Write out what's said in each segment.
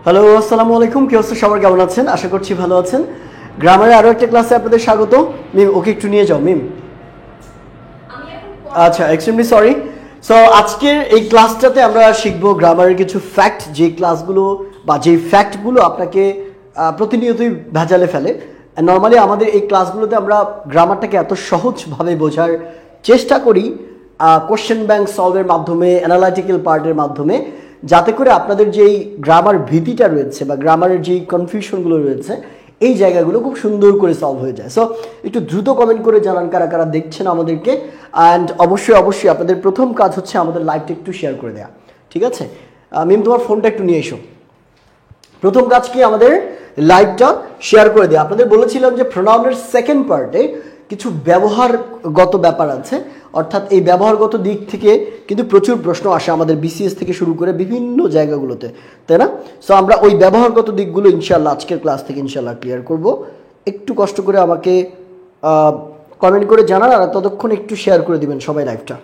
Hello, আসসালামু আলাইকুম। কি অবস্থা সবার, কেমন আছেন? আশা করছি ভালো আছেন। গ্রামারে আরও একটা ক্লাসে আপনাদের স্বাগত। মিম, ওকে একটু নিয়ে যাও মিম। আচ্ছা, এক্সট্রিমলি সরি। সো আজকের এই ক্লাসটাতে আমরা শিখবো গ্রামারের কিছু ফ্যাক্ট, যে ক্লাসগুলো বা যে ফ্যাক্টগুলো আপনাকে প্রতিনিয়তই ভেজালে ফেলে। নর্মালি আমাদের এই ক্লাসগুলোতে আমরা গ্রামারটাকে এত সহজভাবে বোঝার চেষ্টা করি কোশ্চেন ব্যাংক সলভের মাধ্যমে, অ্যানালাইটিক্যাল পার্টের মাধ্যমে, যাতে করে আপনাদের যেই গ্রামার ভীতিটা রয়েছে বা গ্রামারের যেই কনফিউশনগুলো রয়েছে এই জায়গাগুলো খুব সুন্দর করে সলভ হয়ে যায়। সো একটু দ্রুত কমেন্ট করে জানান কারা কারা দেখছেন আমাদেরকে। অ্যান্ড অবশ্যই আপনাদের প্রথম কাজ হচ্ছে আমাদের লাইভটা একটু শেয়ার করে দেওয়া, ঠিক আছে? মিম, তোমার ফোনটা একটু নিয়ে এসো। প্রথম কাজ কি, আমাদের লাইভটা শেয়ার করে দেওয়া। আপনাদের বলেছিলাম যে প্রোনাউনের সেকেন্ড পার্টে কিছু ব্যবহারগত ব্যাপার আছে, অর্থাৎ এই ব্যবহারগত দিক থেকে কিন্তু প্রচুর প্রশ্ন আসে আমাদের বিসিএস থেকে শুরু করে বিভিন্ন জায়গাগুলোতে, তাই না? সো আমরা ওই ব্যবহারগত দিকগুলো ইনশাল্লাহ আজকের ক্লাস থেকে ইনশাল্লাহ ক্লিয়ার করব। একটু কষ্ট করে আমাকে কমেন্ট করে জানান, আর ততক্ষণ একটু শেয়ার করে দিবেন সবাই লাইভটা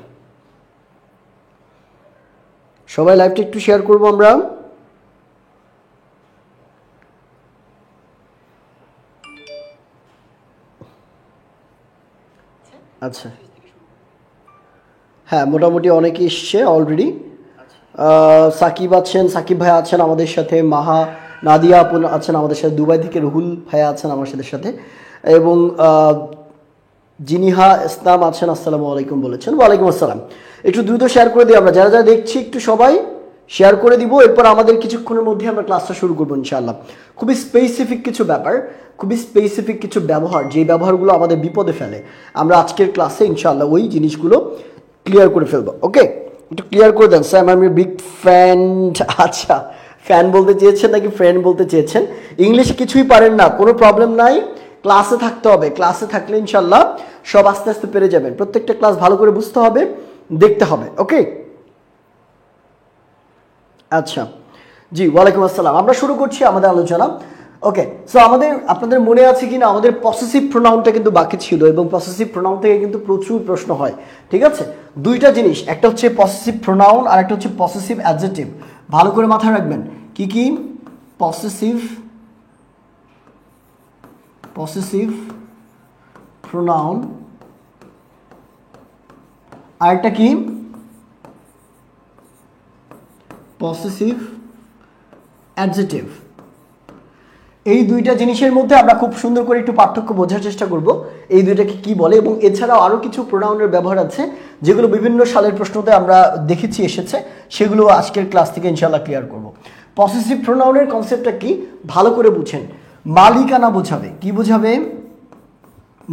একটু শেয়ার করব আমরা। আচ্ছা, হ্যাঁ, মোটামুটি অনেকে এসছে অলরেডি। সাকিব আছেন, সাকিব ভাই আছেন আমাদের সাথে, মাহা নাদিয়া আপু আছেন আমাদের সাথে, দুবাই থেকে রুহুল ভাইয়া আছেন আমার সাথে, এবং জিনিহা ইসলাম আছেন। আসসালামু আলাইকুম বলেছেন। ওয়ালাইকুম আসসালাম। একটু দ্রুত শেয়ার করে দিই, আমরা যারা যারা দেখছি একটু সবাই শেয়ার করে দিব। এরপর আমাদের কিছুক্ষণের মধ্যে আমরা ক্লাসটা শুরু করবো ইনশাআল্লাহ। খুবই স্পেসিফিক কিছু ব্যাপার, খুবই স্পেসিফিক কিছু ব্যবহার, যে ব্যবহারগুলো আমাদের বিপদে ফেলে, আমরা আজকের ক্লাসে ইনশাআল্লাহ ওই জিনিসগুলো ক্লিয়ার করে ফেলবো। ওকে, একটু ক্লিয়ার করে দেন। স্যার আমি বিগ ফ্যান। আচ্ছা, ফ্যান বলতে চেয়েছেন নাকি ফ্রেন্ড বলতে চেয়েছেন? ইংলিশ কিছুই পারেন না, কোনো প্রবলেম নাই, ক্লাসে থাকতে হবে। ক্লাসে থাকলে ইনশাল্লাহ সব আস্তে আস্তে পেরে যাবেন। প্রত্যেকটা ক্লাস ভালো করে বুঝতে হবে, দেখতে হবে। ওকে, আচ্ছা জি, ওয়ালাইকুম আসসালাম। আমরা শুরু করছি আমাদের আলোচনা। ওকে, সো আপনাদের মনে আছে কি না, আমাদের পসেসিভ প্রোনাউনটা কিন্তু বাকি ছিল, এবং পসেসিভ প্রোনাউন থেকে কিন্তু প্রচুর প্রশ্ন হয়, ঠিক আছে? দুইটা জিনিস, একটা হচ্ছে পসেসিভ প্রোনাউন আর একটা হচ্ছে পসেসিভ অ্যাডজেক্টিভ। ভালো করে মাথায় রাখবেন কি কি, পসেসিভ প্রোনাউন, আরেকটা কি পসেসিভ অ্যাডজেক্টিভ। এই দুইটা জিনিসের মধ্যে আমরা খুব সুন্দর করে একটু পার্থক্য বোঝার চেষ্টা করব, এই দুইটাকে কি বলে। এবং এছাড়াও আরও কিছু প্রোনাউনের ব্যবহার আছে যেগুলো বিভিন্ন সালের প্রশ্নতে আমরা দেখেছি এসেছে, সেগুলো আজকের ক্লাস থেকে ইনশাআল্লাহ ক্লিয়ার করব। পসেসিভ প্রোনাউনের কনসেপ্টটা কি ভালো করে বুঝেন। মালিকানা বোঝাবে। কি বোঝাবে?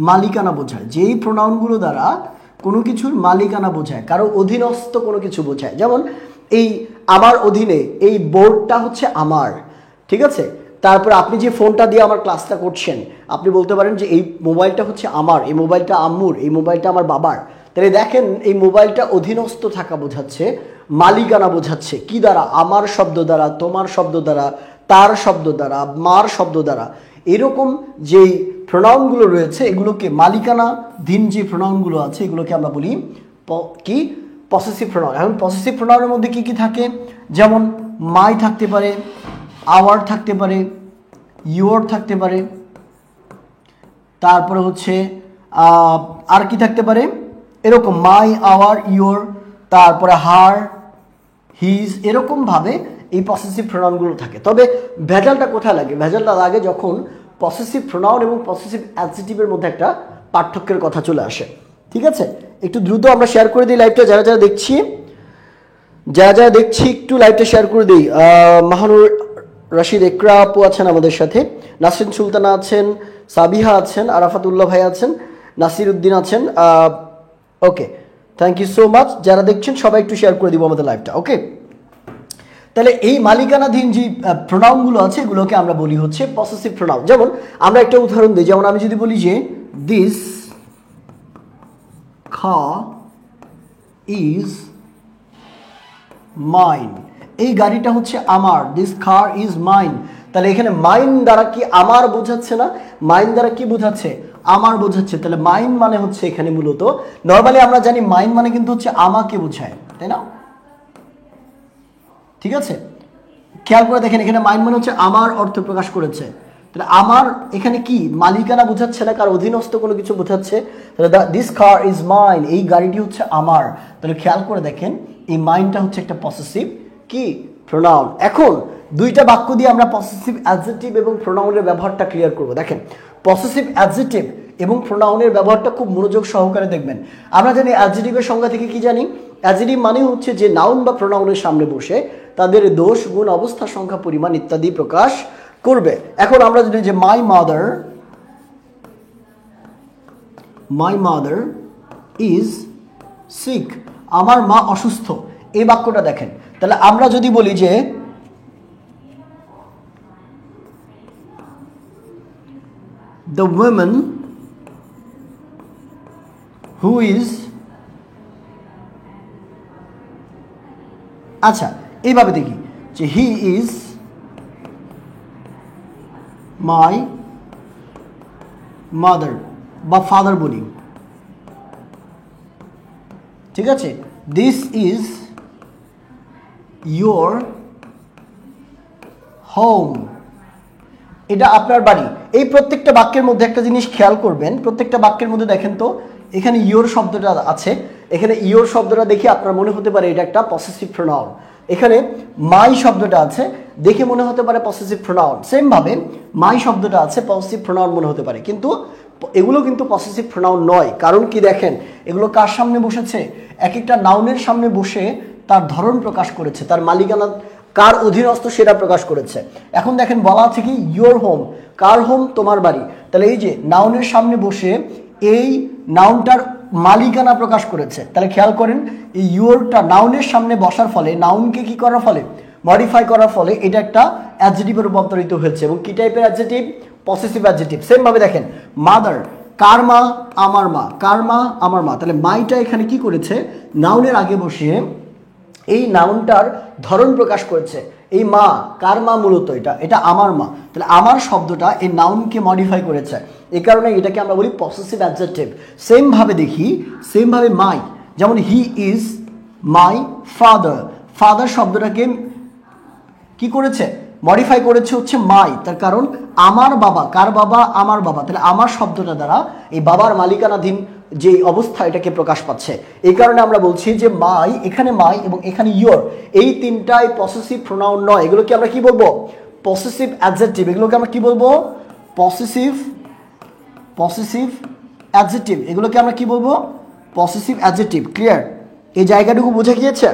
মালিকানা বোঝায়। যেই প্রোনাউনগুলো দ্বারা কোনো কিছুর মালিকানা বোঝায়, কারো অধীনস্থ কোনো কিছু বোঝায়। যেমন এই আমার অধীনে, এই বোর্ডটা হচ্ছে আমার, ঠিক আছে? তারপর আপনি যে ফোনটা দিয়ে আমার ক্লাসটা করছেন, আপনি বলতে পারেন যে এই মোবাইলটা হচ্ছে আমার, এই মোবাইলটা আম্মুর, এই মোবাইলটা আমার বাবার। তাহলে দেখেন, এই মোবাইলটা অধীনস্থ থাকা বোঝাচ্ছে, মালিকানা বোঝাচ্ছে। কি দ্বারা? আমার শব্দ দ্বারা, তোমার শব্দ দ্বারা, তার শব্দ দ্বারা, মার শব্দ দ্বারা। এরকম যেই প্রোনাউনগুলো রয়েছে এগুলোকে মালিকানাধীন যে প্রোনাউনগুলো আছে এগুলোকে আমরা বলি কি, পসেসিভ প্রোনাউন। এখন পসেসিভ প্রোনাউনের মধ্যে কি কি থাকে? যেমন মাই থাকতে পারে, আওয়ার থাকতে পারে, ইউর থাকতে পারে, তারপরে হচ্ছে আর কি থাকতে পারে, এরকম মাই, আওয়ার, ইউর, তারপরে হার, হিজ, এরকমভাবে এই পসেসিভ প্রোনাউনগুলো থাকে। তবে ভেজালটা কোথায় লাগে? ভেজালটা লাগে যখন পসেসিভ প্রোনাউন এবং পসেসিভ অ্যাডজেক্টিভের মধ্যে একটা পার্থক্যের কথা চলে আসে, ঠিক আছে? একটু দ্রুত আমরা শেয়ার করে দিই লাইভটা, যারা যারা দেখছি একটু লাইভটা শেয়ার করে দিই। মাহানুর রশিদ একরা আপু আছেন আমাদের সাথে, নাসরিন সুলতানা আছেন, সাবিহা আছেন, আরাফাতুল্লাহ ভাই আছেন, নাসির উদ্দিন আছেন। ওকে, থ্যাংক ইউ সো মাচ। যারা দেখছেন সবাই একটু শেয়ার করে দিব আমাদের লাইভটা। ওকে, তাহলে এই মালিকানাধীন যে প্রোনাউনগুলো আছে এগুলোকে আমরা বলি হচ্ছে পসেসিভ প্রোনাউন। যেমন আমরা একটা উদাহরণ দিই, যেমন আমি যদি বলি যে দিস car is mine, এই গাড়িটা হচ্ছে আমার, দিস কার ইজ মাইন। তাহলে এখানে মাইন দ্বারা কি আমার বোঝাচ্ছে না? মাইন দ্বারা কি বোঝাচ্ছে? আমার বোঝাচ্ছে। তাহলে মাইন মানে হচ্ছে এখানে মূলত, নর্মালি আমরা জানি মাইন মানে কিন্তু হচ্ছে আমাকে বোঝায়, তাই না? ঠিক আছে, খেয়াল করে দেখেন এখানে মাইন মানে হচ্ছে আমার অর্থ প্রকাশ করেছে, তাহলে আমার এখানে কি মালিকানা বোঝাচ্ছে না, কার অধীনস্থ কোনো কিছু বোঝাচ্ছে, তাহলে দিস কার ইজ মাইন, এই গাড়িটি হচ্ছে আমার। তাহলে খেয়াল করে দেখেন এই মাইনটা হচ্ছে একটা পসেসিভ কি প্রোনাউন। এখন দুইটা বাক্য দিয়ে আমরা পসেসিভ অ্যাডজেক্টিভ এবং প্রোনাউনের ব্যবহারটা ক্লিয়ার করব। দেখেন পসেসিভ অ্যাডজেক্টিভ এবং প্রোনাউনের ব্যবহারটা খুব মনোযোগ সহকারে দেখবেন। আমরা জানি অ্যাডজেক্টিভের সংজ্ঞা থেকে কি জানি, অ্যাডজেক্টিভ মানে হচ্ছে যে নাউন বা প্রোনাউনের সামনে বসে তাদের দোষ, গুণ, অবস্থা, সংখ্যা, পরিমাণ ইত্যাদি প্রকাশ করবে। এখন আমরা জানি যে মাই মাদার ইজ সিক, আমার মা অসুস্থ, এই বাক্যটা দেখেন। তাহলে আমরা যদি বলি যে the woman who is, আচ্ছা এইভাবে দেখি যে he is my mother বা ফাদার বলি, ঠিক আছে, this is your home, এটা আপনার বাড়ি। এই প্রত্যেকটা বাক্যের মধ্যে একটা জিনিস খেয়াল করবেন, প্রত্যেকটা বাক্যের মধ্যে দেখেন তো এখানে ইয়োর শব্দটা আছে, এখানে ইয়োর শব্দটা দেখে আপনার মনে হতে পারে এটা একটা পসেসিভ প্রোনাউন। এখানে মাই শব্দটা আছে দেখে মনে হতে পারে পসেসিভ প্রোনাউন, সেম ভাবে মাই শব্দটা আছে পসেসিভ প্রোনাউন মনে হতে পারে, কিন্তু এগুলো কিন্তু পসেসিভ প্রোনাউন নয়। কারণ কি দেখেন এগুলো কার সামনে বসেছে, এক একটা নাউনের সামনে বসে তার ধরন প্রকাশ করেছে, তার মালিকানা কার অধীনস্থ সেটা প্রকাশ করেছে। এখন দেখেন বলা আছে কি ইয়োর হোম, কার হোম, তোমার বাড়ি। তাহলে এই যে নাউনের সামনে বসে এই নাউনটার মালিকানা প্রকাশ করেছে। তাহলে খেয়াল করেন এই ইয়োরটা নাউনের সামনে বসার ফলে, নাউনকে কি করার ফলে, মডিফাই করার ফলে এটা একটা অ্যাডজেক্টিভে রূপান্তরিত হয়েছে। এবং কি টাইপের অ্যাডজেক্টিভ, পসেসিভ অ্যাডজেক্টিভ। সেম ভাবে দেখেন মাদার, কার মা, আমার মা, কার মা, আমার মা। তাহলে মাইটা এখানে কি করেছে, নাউনের আগে বসিয়ে এই নাউনটার ধরন প্রকাশ করেছে। এই মা, কার মা, মূলত এটা আমার মা। তাহলে আমার শব্দটা এই নাউনকে মডিফাই করেছে, এই কারণে এটাকে আমরা বলি পসেসিভ অ্যাডজেক্টিভ। সেম ভাবে দেখি, সেম ভাবে মাই, যেমন he is my father, father শব্দটাকে কি করেছে, মডিফাই করেছে হচ্ছে মাই, তার কারণ আমার বাবা, কার বাবা, আমার বাবা। তাহলে আমার শব্দটা দ্বারা এই বাবার মালিকানাধীন যে অবস্থা এটাকে প্রকাশ পাচ্ছে। এই কারণে আমরা বলছি যে মাই, এখানে মাই এবং এখানে ইয়োর, এই তিনটাই পসেসিভ প্রোনাউন নয়। এগুলোকে আমরা কি বলবো, পসেসিভ অ্যাডজেক্টিভ। এগুলোকে আমরা কি বলবো, পসেসিভ অ্যাডজেক্টিভ। এগুলোকে আমরা কি বলবো, পসেসিভ অ্যাডজেক্টিভ। ক্লিয়ার, এই জায়গাটুকু বোঝা গিয়েছে?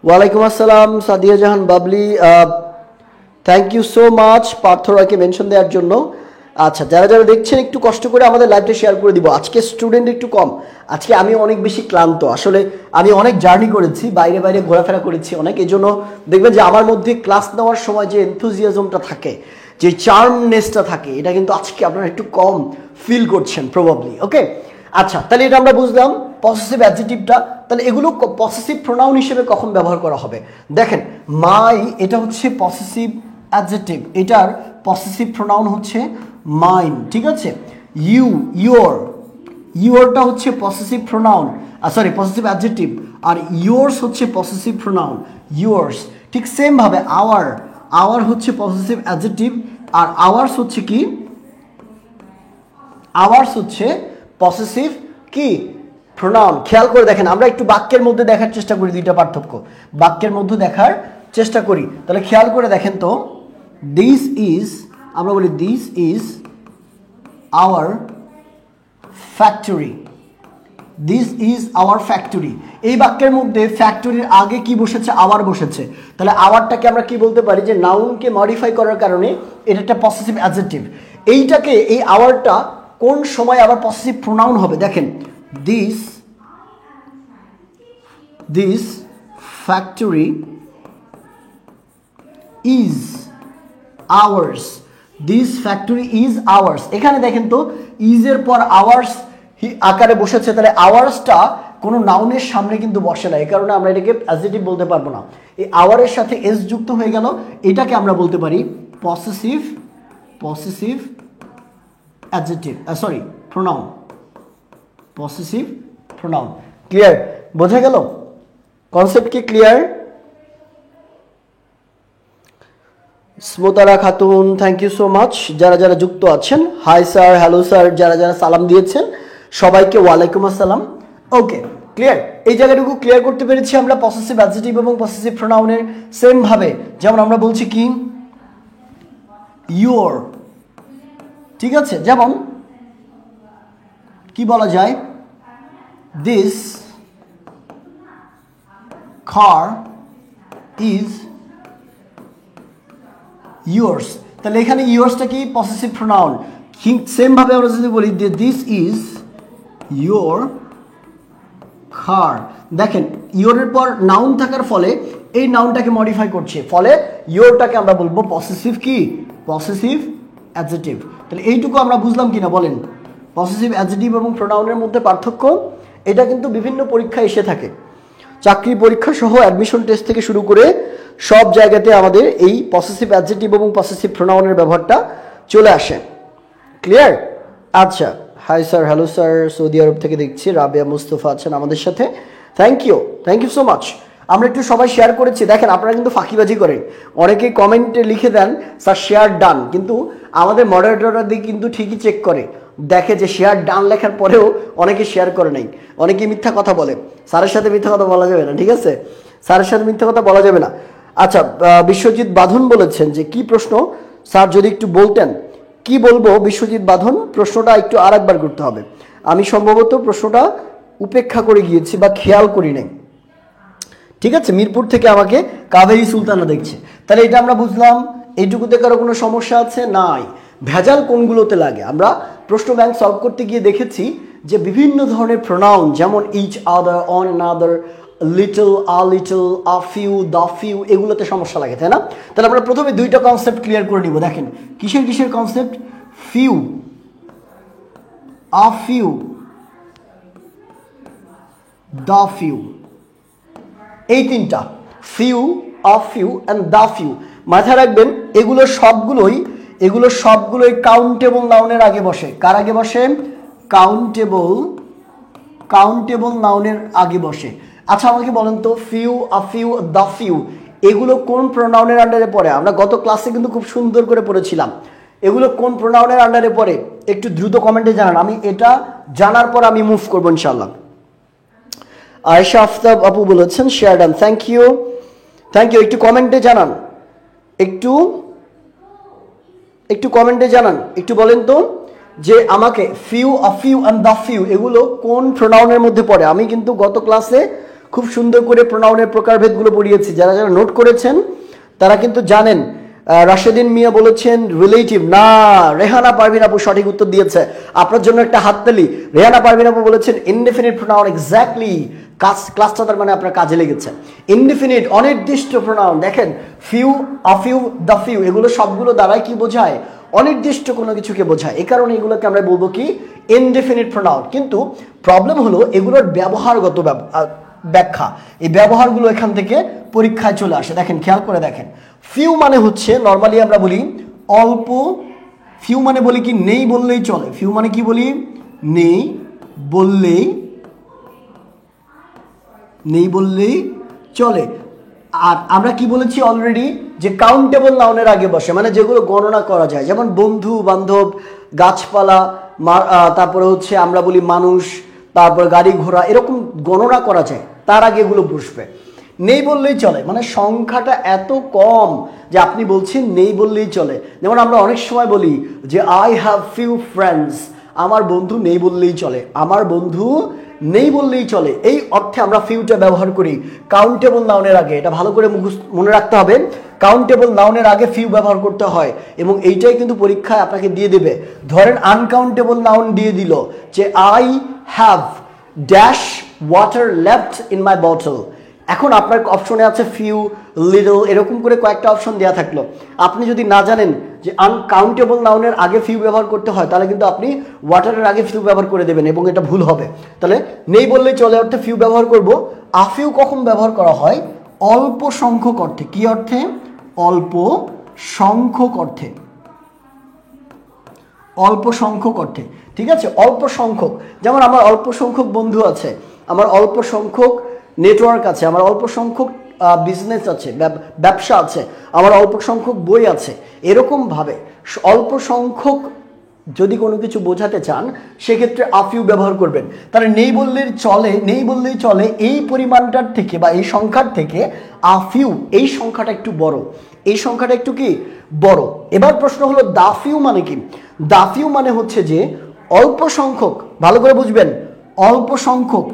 ওয়ালাইকুম আসসালাম Sadia Jahan Babli, thank you so much Partha রয়কে মেনশন দেওয়ার জন্য। আচ্ছা যারা যারা দেখছেন একটু কষ্ট করে আমাদের লাইভটা শেয়ার করে দিব। আজকে স্টুডেন্ট একটু কম, আজকে আমি অনেক বেশি ক্লান্ত, আসলে আমি অনেক জার্নি করেছি, বাইরে বাইরে ঘোরাফেরা করেছি অনেক, এই জন্য দেখবেন যে আমার মধ্যে ক্লাস নেওয়ার সময় যে এনথুজিয়াজমটা থাকে, যে চার্মনেসটা থাকে, এটা কিন্তু আজকে আপনারা একটু কম ফিল করছেন প্রবাবলি। ওকে আচ্ছা, তাহলে এটা আমরা বুঝলাম পসেসিভ অ্যাডজেক্টিভটা। তাহলে এগুলো পসেসিভ প্রোনাউন হিসেবে কখন ব্যবহার করা হবে, দেখেন মাই এটা হচ্ছে পসেসিভ অ্যাডজেক্টিভ, এটার পসেসিভ প্রোনাউন হচ্ছে মাইন, ঠিক আছে। ইউ, ইয়োরটা হচ্ছে possessive pronoun, sorry possessive adjective, আর ইয়োর্স হচ্ছে পসেসিভ প্রোনাউন, ইয়োর্স। ঠিক সেম ভাবে আওয়ার হচ্ছে পসেসিভ অ্যাডজেক্টিভ, আর আওয়ার্স হচ্ছে কি, আওয়ার্স হচ্ছে পসেসিভ কি প্রোনাউন। খেয়াল করে দেখেন, আমরা একটু বাক্যের মধ্যে দেখার চেষ্টা করি, দুইটা পার্থক্য বাক্যের মধ্যে দেখার চেষ্টা করি। তাহলে খেয়াল করে দেখেন তো, দিস ইজ, আমরা বলি this is our factory, this is our factory. এই বাক্যের মধ্যে ফ্যাক্টরির আগে কি বসেছে, আওয়ার বসেছে। তাহলে আওয়ারটাকে আমরা কি বলতে পারি, যে নাউনকে মডিফাই করার কারণে এটা একটা পসেসিভ অ্যাডজেক্টিভ। এইটাকে, এই আওয়ারটা কোন সময় আবার পসেসিভ প্রোনাউন হবে, দেখেন this factory is ours, this factory is ours. এখানে দেখেন তো ইজের পর আওয়ার্স আকারে বসেছে, তাহলে আওয়ার্সটা কোনো নাউনের সামনে কিন্তু বসে না, এই কারণে আমরা এটাকে অ্যাডজেক্টিভ বলতে পারবো না। এই আওয়ারের সাথে এস যুক্ত হয়ে গেল, এটাকে আমরা বলতে পারি possessive adjective, sorry pronoun, possessive pronoun. Clear, বোঝা গেল কনসেপ্ট কি? ক্লিয়ার? স্মতারা Khatun, thank you so much. যারা যারা যুক্ত আছেন, হাই স্যার, হ্যালো স্যার, যারা যারা সালাম দিয়েছেন সবাইকে ওয়ালাইকুম আসসালাম। ওকে, ক্লিয়ার? এই জায়গাটুকু ক্লিয়ার করতে পেরেছি আমরা পসেসিভ অ্যাডজেক্টিভ এবং পসেসিভ প্রোনাউনের সেম ভাবে। যেমন আমরা বলছি কি ইয়োর, ঠিক আছে? যেমন কি বলা যায়, দিস কার ইজ yours, তাহলে এখানে yours-টা কি পসেসিভ প্রোনাউন। সেম ভাবে আমরা যদি বলি দিস ইজ your car, দেখেন ইয়োরের পর নাউন থাকার ফলে এই নাউনটাকে মডিফাই করছে, ফলে ইয়োরটাকে আমরা বলবো পসেসিভ কি, পসেসিভ অ্যাডজেক্টিভ। তাহলে এইটুকু আমরা বুঝলাম কিনা বলেন? পসেসিভ অ্যাডজেক্টিভ এবং প্রোনাউনের মধ্যে পার্থক্য, এটা কিন্তু বিভিন্ন পরীক্ষায় এসে থাকে। চাকরি পরীক্ষা সহ অ্যাডমিশন টেস্ট থেকে শুরু করে সব জায়গাতে আমাদের এই পসেসিভ অ্যাডজেক্টিভ এবং পসেসিভ প্রোনাউনের ব্যবহারটা চলে আসে। ক্লিয়ার? আচ্ছা, hi sir, hello sir, Saudi Arab থেকে দেখছি রাবেয়া মুস্তফা আছেন আমাদের সাথে, থ্যাংক ইউ সো মাচ। আমরা একটু সবাই শেয়ার করেছি, দেখেন আপনারা কিন্তু ফাঁকিবাজি করেন, অনেকেই কমেন্টে লিখে দেন স্যার শেয়ার ডান, কিন্তু আমাদের মডারেটররা দিয়ে কিন্তু ঠিকই চেক করে, দেখে যে শেয়ার ডান লেখার পরেও অনেকে শেয়ার করে নাই, অনেকে মিথ্যা কথা বলে। স্যারের সাথে মিথ্যা কথা বলা যাবে না, ঠিক আছে? স্যারের সাথে মিথ্যা কথা বলা যাবে না। আচ্ছা, বিশ্বজিৎ বাঁধন বলেছেন যে কি প্রশ্ন স্যার যদি একটু বলতেন। কি বলবো বিশ্বজিৎ বাঁধন? প্রশ্নটা একটু আর একবার করতে হবে, আমি সম্ভবত প্রশ্নটা উপেক্ষা করে গিয়েছি বা খেয়াল করি নাই, ঠিক আছে? মিরপুর থেকে আমাকে কাবেরী সুলতানা দেখছে। তাহলে এটা আমরা বুঝলাম, এইটুকুতে কারো কোনো সমস্যা আছে? নাই। ভেজাল কোনগুলোতে লাগে? আমরা প্রশ্ন ব্যাংক সলভ করতে গিয়ে দেখেছি যে বিভিন্ন ধরনের প্রোনাউন, যেমন each other, one another, little, a little, a few, the few, এগুলোতে সমস্যা লাগে, তাই না? তাহলে আমরা প্রথমে দুইটা কনসেপ্ট ক্লিয়ার করে নিব। দেখেন কিসের কিসের concept? Few, a few, the few, এই তিনটা, few, a few and the few. মাথায় রাখবেন এগুলো সবগুলোই কাউন্টেবল নাউনের আগে বসে। কার আগে বসে? কাউন্টেবল নাউনের আগে বসে। আচ্ছা আমাকে বলেন তো, few, a few, the few, এগুলো কোন প্রোনাউনের আন্ডারে পড়ে? আমরা গত ক্লাসে কিন্তু খুব সুন্দর করে পড়েছিলাম, এগুলো কোন প্রোনাউনের আন্ডারে পড়ে? একটু দ্রুত কমেন্টে জানান, আমি এটা জানার পর আমি মুভ করবো ইনশাল্লাহ। আয়েশা আফতাব আপু বলেছেন শেয়ার ডান, থ্যাংক ইউ। একটু কমেন্টে জানান, একটু কমেন্টে জানান, একটু বলেন তো যে আমাকে few, a few and the few এগুলো কোন প্রোনাউনের মধ্যে পড়ে। আমি কিন্তু গত ক্লাসে খুব সুন্দর করে প্রোনাউনের প্রকারভেদগুলো পড়িয়েছি, যারা যারা নোট করেছেন তারা কিন্তু জানেন। রাশেদিন মিয়া বলেছেন রিলেটিভ, না, রেহানা পারভিন আপু সঠিক উত্তর দিয়েছে, আপনার জন্য একটা হাততালি। রেহানা পারভিন আপু বলেছেন ইনডেফিনিট প্রোনাউন, এক্স্যাক্টলি, ক্লাসটা তার মানে আপনার কাজে লেগেছে। ইনডেফিনিট, অনির্দিষ্ট প্রোনাউন, দেখেন few, a few, the few, এগুলো সবগুলো দ্বারাই কি বোঝায়? অনির্দিষ্ট কোনো কিছুকে বোঝায়। এই কারণে এগুলোকে আমরা বলবো কি ইনডেফিনিট প্রোনাউন। কিন্তু প্রবলেম হলো এগুলোর ব্যবহারগত ব্যাখ্যা, এই ব্যবহারগুলো এখান থেকে পরীক্ষায় চলে আসে। দেখেন খেয়াল করে দেখেন, ফিউ মানে হচ্ছে নর্মালি আমরা বলি অল্প, ফিউ মানে বলি কি নেই বললেই চলে। ফিউ মানে কি বলি? নেই বললেই চলে। আর আমরা কি বলেছি অলরেডি, যে কাউন্টেবল নাউনের আগে বসে, মানে যেগুলো গণনা করা যায়, যেমন বন্ধু বান্ধব, গাছপালা, তারপরে হচ্ছে আমরা বলি মানুষ, তারপর গাড়ি ঘোড়া, এরকম গণনা করা যায়, তার আগে এগুলো বসবে। নেই বললেই চলে মানে সংখ্যাটা এত কম যে আপনি বলছেন নেই বললেই চলে। যেমন আমরা অনেক সময় বলি যে আই হ্যাভ ফিউ ফ্রেন্ডস, আমার বন্ধু নেই বললেই চলে, আমার বন্ধু নেই বললেই চলে, এই অর্থে আমরা ফিউটা ব্যবহার করি কাউন্টেবল নাউনের আগে। এটা ভালো করে মনে রাখতে হবে, কাউন্টেবল নাউনের আগে ফিউ ব্যবহার করতে হয়, এবং এইটাই কিন্তু পরীক্ষায় আপনাকে দিয়ে দেবে। ধরেন আনকাউন্টেবল নাউন দিয়ে দিল যে I have dash water left in my bottle. এখন আপনার অপশনে আছে ফিউ, লিটল, এরকম করে কয়েকটা অপশন দেওয়া থাকলো। আপনি যদি না জানেন যে আনকাউন্টেবল নাউনের আগে ফিউ ব্যবহার করতে হয়, তাহলে কিন্তু আপনি ওয়াটারের আগে ফিউ ব্যবহার করে দেবেন এবং এটা ভুল হবে। তাহলে নেই বললেই চলে অর্থে ফিউ ব্যবহার করব। আফিউ কখন ব্যবহার করা হয়? অল্প সংখ্যক অর্থে। কি অর্থে? অল্প সংখ্যক অর্থে, অল্প সংখ্যক অর্থে, ঠিক আছে? অল্প সংখ্যক, যেমন আমার অল্প সংখ্যক বন্ধু আছে, আমার অল্প সংখ্যক নেটওয়ার্ক আছে, আমার অল্প সংখ্যক বিজনেস আছে, ব্যবসা আছে, আমার অল্প সংখ্যক বই আছে, এরকমভাবে অল্প সংখ্যক যদি কোনো কিছু বোঝাতে চান সেক্ষেত্রে আ ফিউ ব্যবহার করবেন। তাহলে নেই বললেই চলে এই পরিমাণটার থেকে বা এই সংখ্যার থেকে আ ফিউ এই সংখ্যাটা একটু বড়, এই সংখ্যাটা একটু কি বড়। এবার প্রশ্ন হলো দা ফিউ মানে কি? দা ফিউ মানে হচ্ছে যে অল্প সংখ্যক, ভালো করে বুঝবেন, অল্প সংখ্যক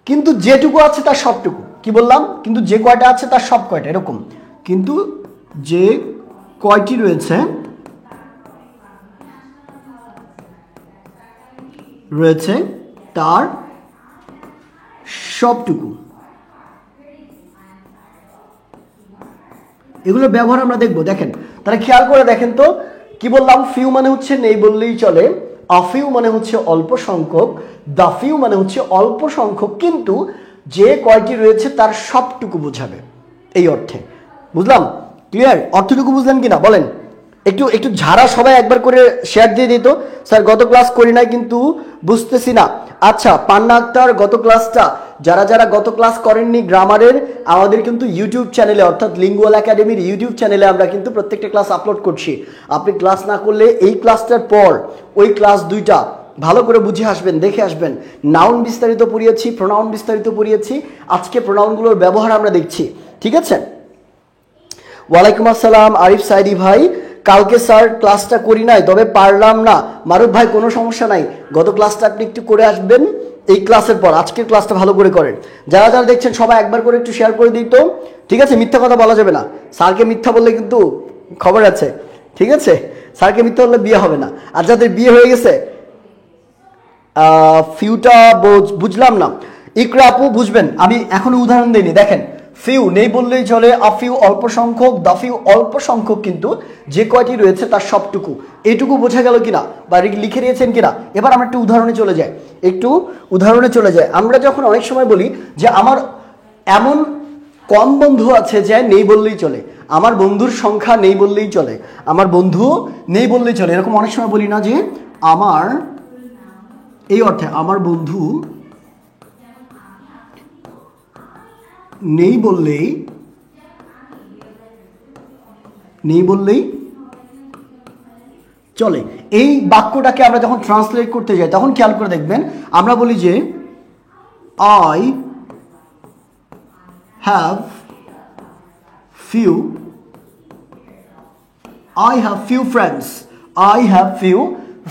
কিন্তু যেটুকু আছে তার সবটুকু, কি বললাম, কিন্তু যে কয়টা আছে তার সব কয়টা, এরকম, কিন্তু যে কয়টি রয়েছে তার সবটুকু। এগুলোর ব্যবহার আমরা দেখবো। দেখেন, তাহলে খেয়াল করে দেখেন তো, কি বললাম, ফিউ মানে হচ্ছে নেই বললেই চলে, আ ফিউ মানে হচ্ছে অল্প সংখ্যক, দা ফিউ মানে হচ্ছে অল্প সংখ্যক কিন্তু যে কয়টি রয়েছে তার সবটুকু বোঝাবে, এই অর্থে। বুঝলাম? ক্লিয়ার? অর্থটুকু বুঝলেন কিনা বলেন? একটু ঝাড়া সবাই একবার করে শেয়ার দিয়ে দিত। স্যার গত ক্লাস করি নাই কিন্তু বুঝতেছি না। আচ্ছা, পান্না আক্তার গত ক্লাসটা যারা গত ক্লাস করেননি গ্রামারের, আমাদের কিন্তু ইউটিউব চ্যানেলে অর্থাৎ লিঙ্গুয়াল একাডেমির ইউটিউব চ্যানেলে আমরা কিন্তু প্রত্যেকটা ক্লাস আপলোড করছি। আপনি ক্লাস না করলে এই ক্লাসটার পর ওই ক্লাস 2টা ভালো করে বুঝে আসবেন, দেখে আসবেন। নাউন বিস্তারিত পড়িয়েছি, প্রোনাউন বিস্তারিত পড়িয়েছি, আজকে প্রোনাউনগুলোর ব্যবহার আমরা দেখছি। ঠিক আছে? ওয়ালাইকুম আসসালাম আরিফ সাইদি ভাই, কালকে স্যার ক্লাসটা করি নাই, তবে পারলাম না। মারুফ ভাই কোনো সমস্যা নাই, গত ক্লাসটা আপনি একটু করে আসবেন এই ক্লাসের পর, আজকের ক্লাসটা ভালো করে করেন। যারা দেখছেন সবাই একবার করে একটু শেয়ার করে দিই তো, ঠিক আছে? মিথ্যা কথা বলা যাবে না, স্যারকে মিথ্যা বললে কিন্তু খবর আছে, ঠিক আছে? স্যারকে মিথ্যা বললে বিয়ে হবে না। আর যাদের বিয়ে হয়ে গেছে ফিউটা বুঝলাম না, ইকরা আপু বুঝবেন, আমি এখনো উদাহরণ দিইনি। দেখেন, ফিউ নেই বললেই চলে, আ ফিউ অল্প সংখ্যক, দা ফিউ অল্প সংখ্যক কিন্তু যে কয়টি রয়েছে তার সবটুকু। এইটুকু বোঝা গেল কিনা বা লিখে দিয়েছেন কিনা? এবার আমরা একটু উদাহরণে চলে যাই। আমরা যখন অনেক সময় বলি যে আমার এমন কম বন্ধু আছে যে নেই বললেই চলে, আমার বন্ধুর সংখ্যা নেই বললেই চলে, আমার বন্ধু নেই বললেই চলে, এরকম অনেক সময় বলি না যে আমার, এই অর্থে আমার বন্ধু নেই বললেই চলে। এই বাক্যটাকে আমরা যখন ট্রান্সলেট করতে যাই তখন খেয়াল করে দেখবেন আমরা বলি যে আই হ্যাভ ফিউ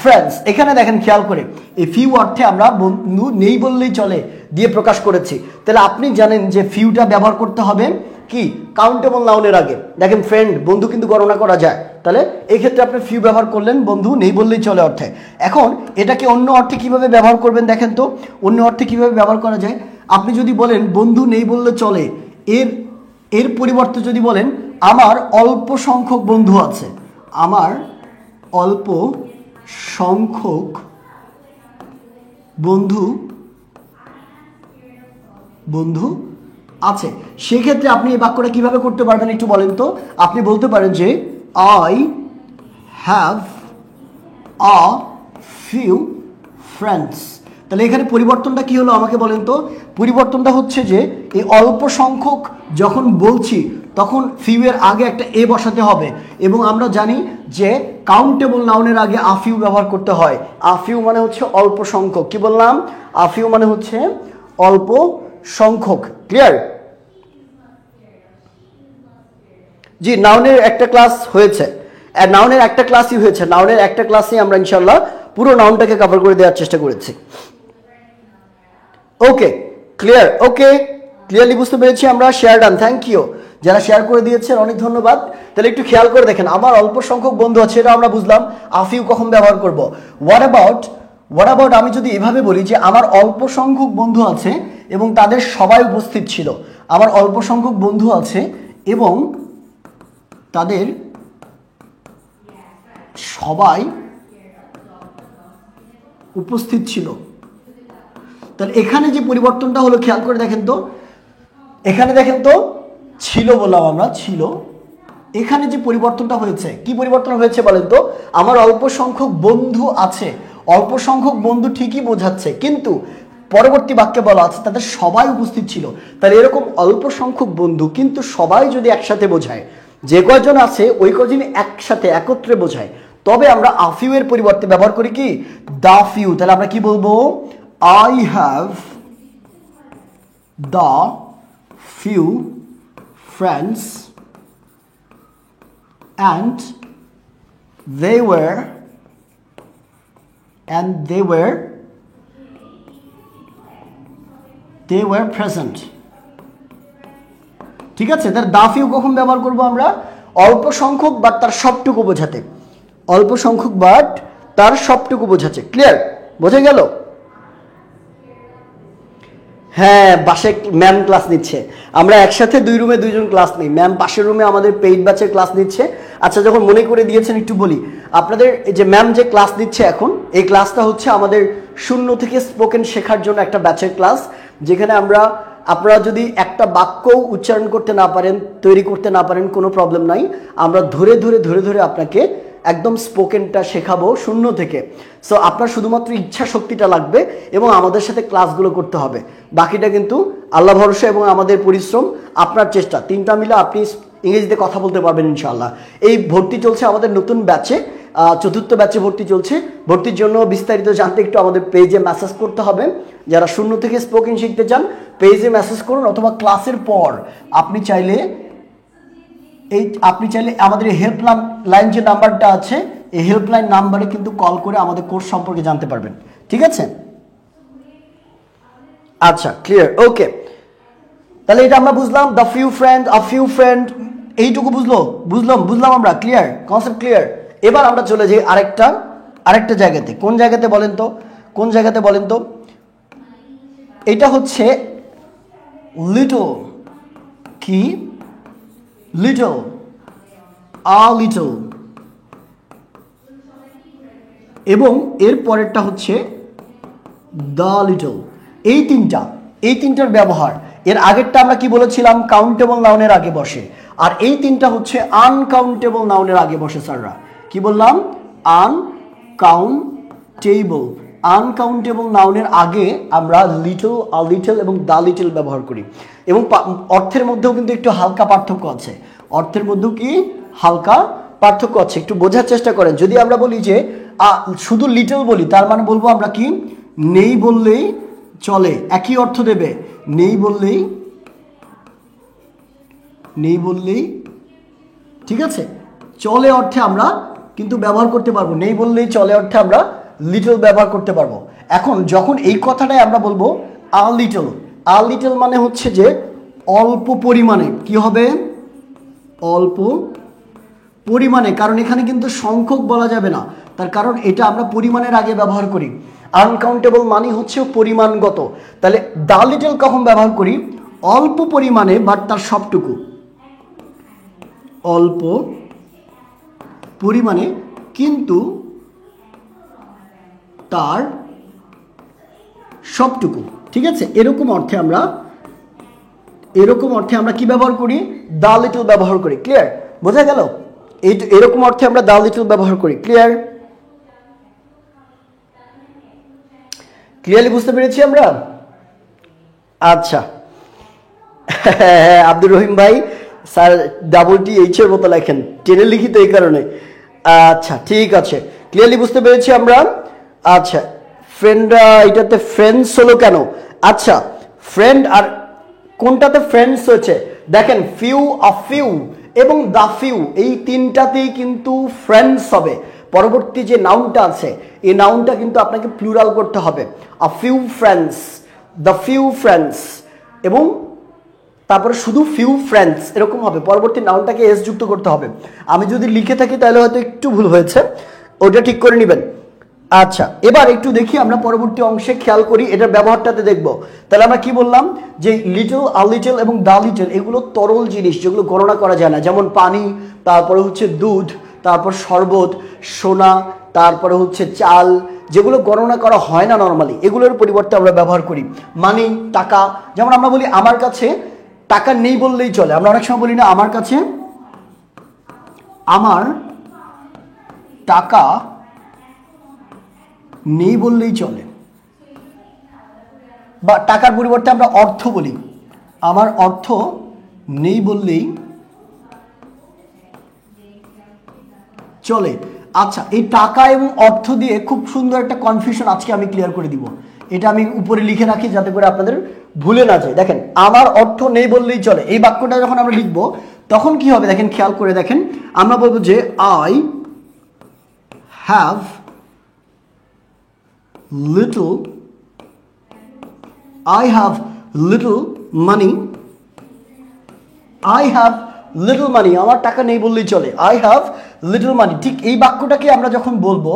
ফ্রেন্ডস। এখানে দেখেন খেয়াল করে, এই ফিউ অর্থে আমরা বন্ধু নেই বললেই চলে দিয়ে প্রকাশ করেছি। তাহলে আপনি জানেন যে ফিউটা ব্যবহার করতে হবে কি কাউন্টেবল নাউনের আগে। দেখেন ফ্রেন্ড, বন্ধু কিন্তু গণনা করা যায়, তাহলে এই ক্ষেত্রে আপনি ফিউ ব্যবহার করলেন বন্ধু নেই বললেই চলে অর্থে। এখন এটাকে অন্য অর্থে কিভাবে ব্যবহার করবেন দেখেন তো, অন্য অর্থে কিভাবে ব্যবহার করা যায়। আপনি যদি বলেন বন্ধু নেই বললে চলে, এর পরিবর্তে যদি বলেন আমার অল্প সংখ্যক বন্ধু আছে, আমার অল্প সংখ্যক বন্ধু আছে, সেক্ষেত্রে আপনি এই বাক্যটা কিভাবে করতে পারবেন একটু বলেন তো। আপনি বলতে পারেন যে I have a few friends. তাহলে এখানে পরিবর্তনটা কি হলো আমাকে বলেন তো। পরিবর্তনটা হচ্ছে যে এই অল্প সংখ্যক যখন বলছি তখন ফিউ এর আগে একটা এ বসাতে হবে, এবং আমরা জানি যে কাউন্টেবল নাউনের আগে আ ফিউ ব্যবহার করতে হয়। আ ফিউ মানে হচ্ছে অল্প সংখ্যক, কি বললাম, আ ফিউ মানে হচ্ছে অল্প সংখ্যক। ক্লিয়ার? জি, নাউনের একটা ক্লাস হয়েছে, নাউনের একটা ক্লাসই হয়েছে, নাউনের একটা ক্লাসই আমরা ইনশাল্লাহ পুরো নাউনটাকে কভার করে দেওয়ার চেষ্টা করেছি। ওকে, ক্লিয়ার? ওকে, ক্লিয়ারলি বুঝতে পেরেছি আমরা। শেয়ার ডান, থ্যাংক ইউ যারা শেয়ার করে দিয়েছেন, অনেক ধন্যবাদ। তাহলে একটু খেয়াল করে দেখেন, আমার অল্প সংখ্যক বন্ধু আছে, এটা আমরা বুঝলাম। আ ফিউ কখন ব্যবহার করব? হোয়াট অ্যাবাউট আমি যদি এভাবে বলি যে আমার অল্প সংখ্যক বন্ধু আছে এবং তাদের সবাই উপস্থিত ছিল, আমার অল্প সংখ্যক বন্ধু আছে এবং তাদের সবাই উপস্থিত ছিল। তাহলে এখানে যে পরিবর্তনটা হলো খেয়াল করে দেখেন তো, এখানে দেখেন তো ছিল বললাম আমরা, ছিল, এখানে যে পরিবর্তনটা হয়েছে, কি পরিবর্তন হয়েছে বলেন তো? আমার অল্প সংখ্যক বন্ধু আছে, অল্প সংখ্যক বন্ধু ঠিকই বোঝাচ্ছে, কিন্তু পরবর্তী বাক্যে বলা আছে তাদের সবাই উপস্থিত ছিল। তাহলে এরকম অল্প সংখ্যক বন্ধু কিন্তু সবাই যদি একসাথে বোঝায়, যে কয়জন আছে ওই কয়জন একসাথে একত্রে বোঝায়, তবে আমরা আ ফিউ এর পরিবর্তে ব্যবহার করি কি দা ফিউ। তাহলে আমরা কি বলবো? I have the few friends and they were present. ঠিক আছে, তার দা ফিউ কখন ব্যবহার করব আমরা? অল্প সংখ্যক বাট তার সবটুকু বোঝাতে, অল্প সংখ্যক বাট তার সবটুকু বোঝাচ্ছে। ক্লিয়ার? বোঝা গেল? হ্যাঁ, বাসে ম্যাম ক্লাস নিচ্ছে, আমরা একসাথে 2 রুমে 2 জন ক্লাস নেই, ম্যাম পাশের রুমে আমাদের পেইড ব্যাচের ক্লাস নিচ্ছে। আচ্ছা, যখন মনে করে দিয়েছেন একটু বলি আপনাদের, যে ম্যাম যে ক্লাস নিচ্ছে এখন, এই ক্লাসটা হচ্ছে আমাদের 0 থেকে স্পোকেন শেখার জন্য একটা ব্যাচের ক্লাস, যেখানে আপনারা যদি একটা বাক্যও উচ্চারণ করতে না পারেন, তৈরি করতে না পারেন, কোনো প্রবলেম নাই, আমরা ধরে ধরে আপনাকে একদম স্পোকেনটা শেখাবো 0 থেকে। সো আপনার শুধুমাত্র ইচ্ছা শক্তিটা লাগবে এবং আমাদের সাথে ক্লাসগুলো করতে হবে, বাকিটা কিন্তু আল্লাহ ভরসা এবং আমাদের পরিশ্রম, আপনার চেষ্টা, 3টা মিলে আপনি ইংরেজিতে কথা বলতে পারবেন ইনশাআল্লাহ। এই ভর্তি চলছে আমাদের নতুন ব্যাচে, 4র্থ ব্যাচে ভর্তি চলছে। ভর্তির জন্য বিস্তারিত জানতে একটু আমাদের পেজে মেসেজ করতে হবে। যারা 0 থেকে স্পোকেন শিখতে চান পেজে মেসেজ করুন, অথবা ক্লাসের পর আপনি চাইলে আমাদের এই হেল্পলাইন যে নাম্বারটা আছে, এই হেল্পলাইন নাম্বারে কিন্তু কল করে আমাদের কোর্স সম্পর্কে জানতে পারবেন। ঠিক আছে? আচ্ছা, ক্লিয়ার? ওকে, তাহলে এটা আমরা বুঝলাম, the few friend, a few friend, এইটুকু বুঝলাম আমরা। ক্লিয়ার? Concept clear? এবার আমরা চলে যাই আরেকটা জায়গাতে। কোন জায়গাতে বলেন তো? এটা হচ্ছে লিটল। কি? লিটল, আ লিটল, এবং এর পরেরটা হচ্ছে দ্য লিটল। এই তিনটার ব্যবহার, এর আগেরটা আমরা কি বলেছিলাম? কাউন্টেবল নাউনের আগে বসে, আর এই 3টা হচ্ছে আনকাউন্টেবল নাউনের আগে বসে। স্যাররা কি বললাম? আনকাউন্টেবল নাউনের আগে আমরা লিটল, আ লিটল এবং দ্য লিটল ব্যবহার করি, এবং অর্থের মধ্যেও কিন্তু একটু হালকা পার্থক্য আছে। একটু বোঝার চেষ্টা করেন। যদি আমরা বলি যে শুধু লিটল বলি, তার মানে বলবো আমরা কি? নেই বললেই চলে, একই অর্থ দেবে। নেই বললেই ঠিক আছে, চলে অর্থে আমরা কিন্তু ব্যবহার করতে পারবো। নেই বললেই চলে অর্থে আমরা লিটল ব্যবহার করতে পারবো। এখন যখন এই কথাটাই আমরা বলবো আ লিটল মানে হচ্ছে যে অল্প পরিমাণে। কি হবে? অল্প পরিমাণে, কারণ এখানে কিন্তু সংখ্যক বলা যাবে না, তার কারণ এটা আমরা পরিমাণের আগে ব্যবহার করি। আনকাউন্টেবল মানে হচ্ছে পরিমাণগত। তাহলে দ্য লিটল কখন ব্যবহার করি? অল্প পরিমাণে বাট তার সবটুকু, অল্প পরিমাণে কিন্তু তার সবটুকু। ঠিক আছে? এরকম অর্থে আমরা কি ব্যবহার করি? দ্য লিটল ব্যবহার করি। ক্লিয়ার? বোঝা গেল? এরকম অর্থে আমরা দ্য লিটল ব্যবহার করি। ক্লিয়ারলি বুঝতে পেরেছি আমরা? আচ্ছা, আব্দুর রহিম ভাই, স্যার TH এর মতো লেখেন, টেনে লিখি তো এই কারণে। আচ্ছা, ঠিক আছে, ক্লিয়ারলি বুঝতে পেরেছি আমরা। আচ্ছা, এটাতে ফ্রেন্ডস হলো কেন? আচ্ছা, ফ্রেন্ড আর কোনটাতে ফ্রেন্ডস হয়েছে? দেখেন, ফিউ, আ ফিউ এবং দ্য ফিউ, এই 3টাতেই কিন্তু ফ্রেন্ডস হবে। পরবর্তী যে নাউনটা আছে, এই নাউনটা কিন্তু আপনাকে প্লুরাল করতে হবে। A few friends, the few friends, এবং তারপরে শুধু ফিউ ফ্রেন্ডস এরকম হবে। পরবর্তী নাউনটাকে এস যুক্ত করতে হবে। আমি যদি লিখে থাকি তাহলে হয়তো একটু ভুল হয়েছে, ওটা ঠিক করে নেবেন। আচ্ছা, এবার একটু দেখি আমরা পরবর্তী অংশে, খেয়াল করি এটার ব্যবহারটাতে দেখব। তাহলে আমরা কি বললাম? যে লিটল, আ লিটল এবং দ্য লিটল এগুলো তরল জিনিস, যেগুলো গণনা করা যায় না, যেমন পানি, তারপরে হচ্ছে দুধ, তারপর শরবত, সোনা, তারপরে হচ্ছে চাল, যেগুলো গণনা করা হয় না নর্মালি, এগুলোর পরিবর্তে আমরা ব্যবহার করি মানি, টাকা। যেমন আমরা বলি আমার কাছে টাকা নেই বললেই চলে, আমরা অনেক সময় বলি না আমার কাছে আমার টাকা নেই বললেই চলে, বা টাকার পরিবর্তে আমরা অর্থ বলি, আমার অর্থ নেই বললেই চলে। আচ্ছা, এই টাকা এবং অর্থ দিয়ে খুব সুন্দর একটা কনফিউশন আজকে আমি ক্লিয়ার করে দিব। এটা আমি উপরে লিখে রাখি যাতে করে আপনাদের ভুলে না যায়। দেখেন, আমার অর্থ নেই বললেই চলে, এই বাক্যটা যখন আমরা লিখবো তখন কি হবে দেখেন, খেয়াল করে দেখেন। আমরা বলবো যে I have little money, I have little money, আমার টাকা নেই বললেই চলে, আই হ্যাভ লিটল মানি। ঠিক এই বাক্যটাকে আমরা যখন বলবো,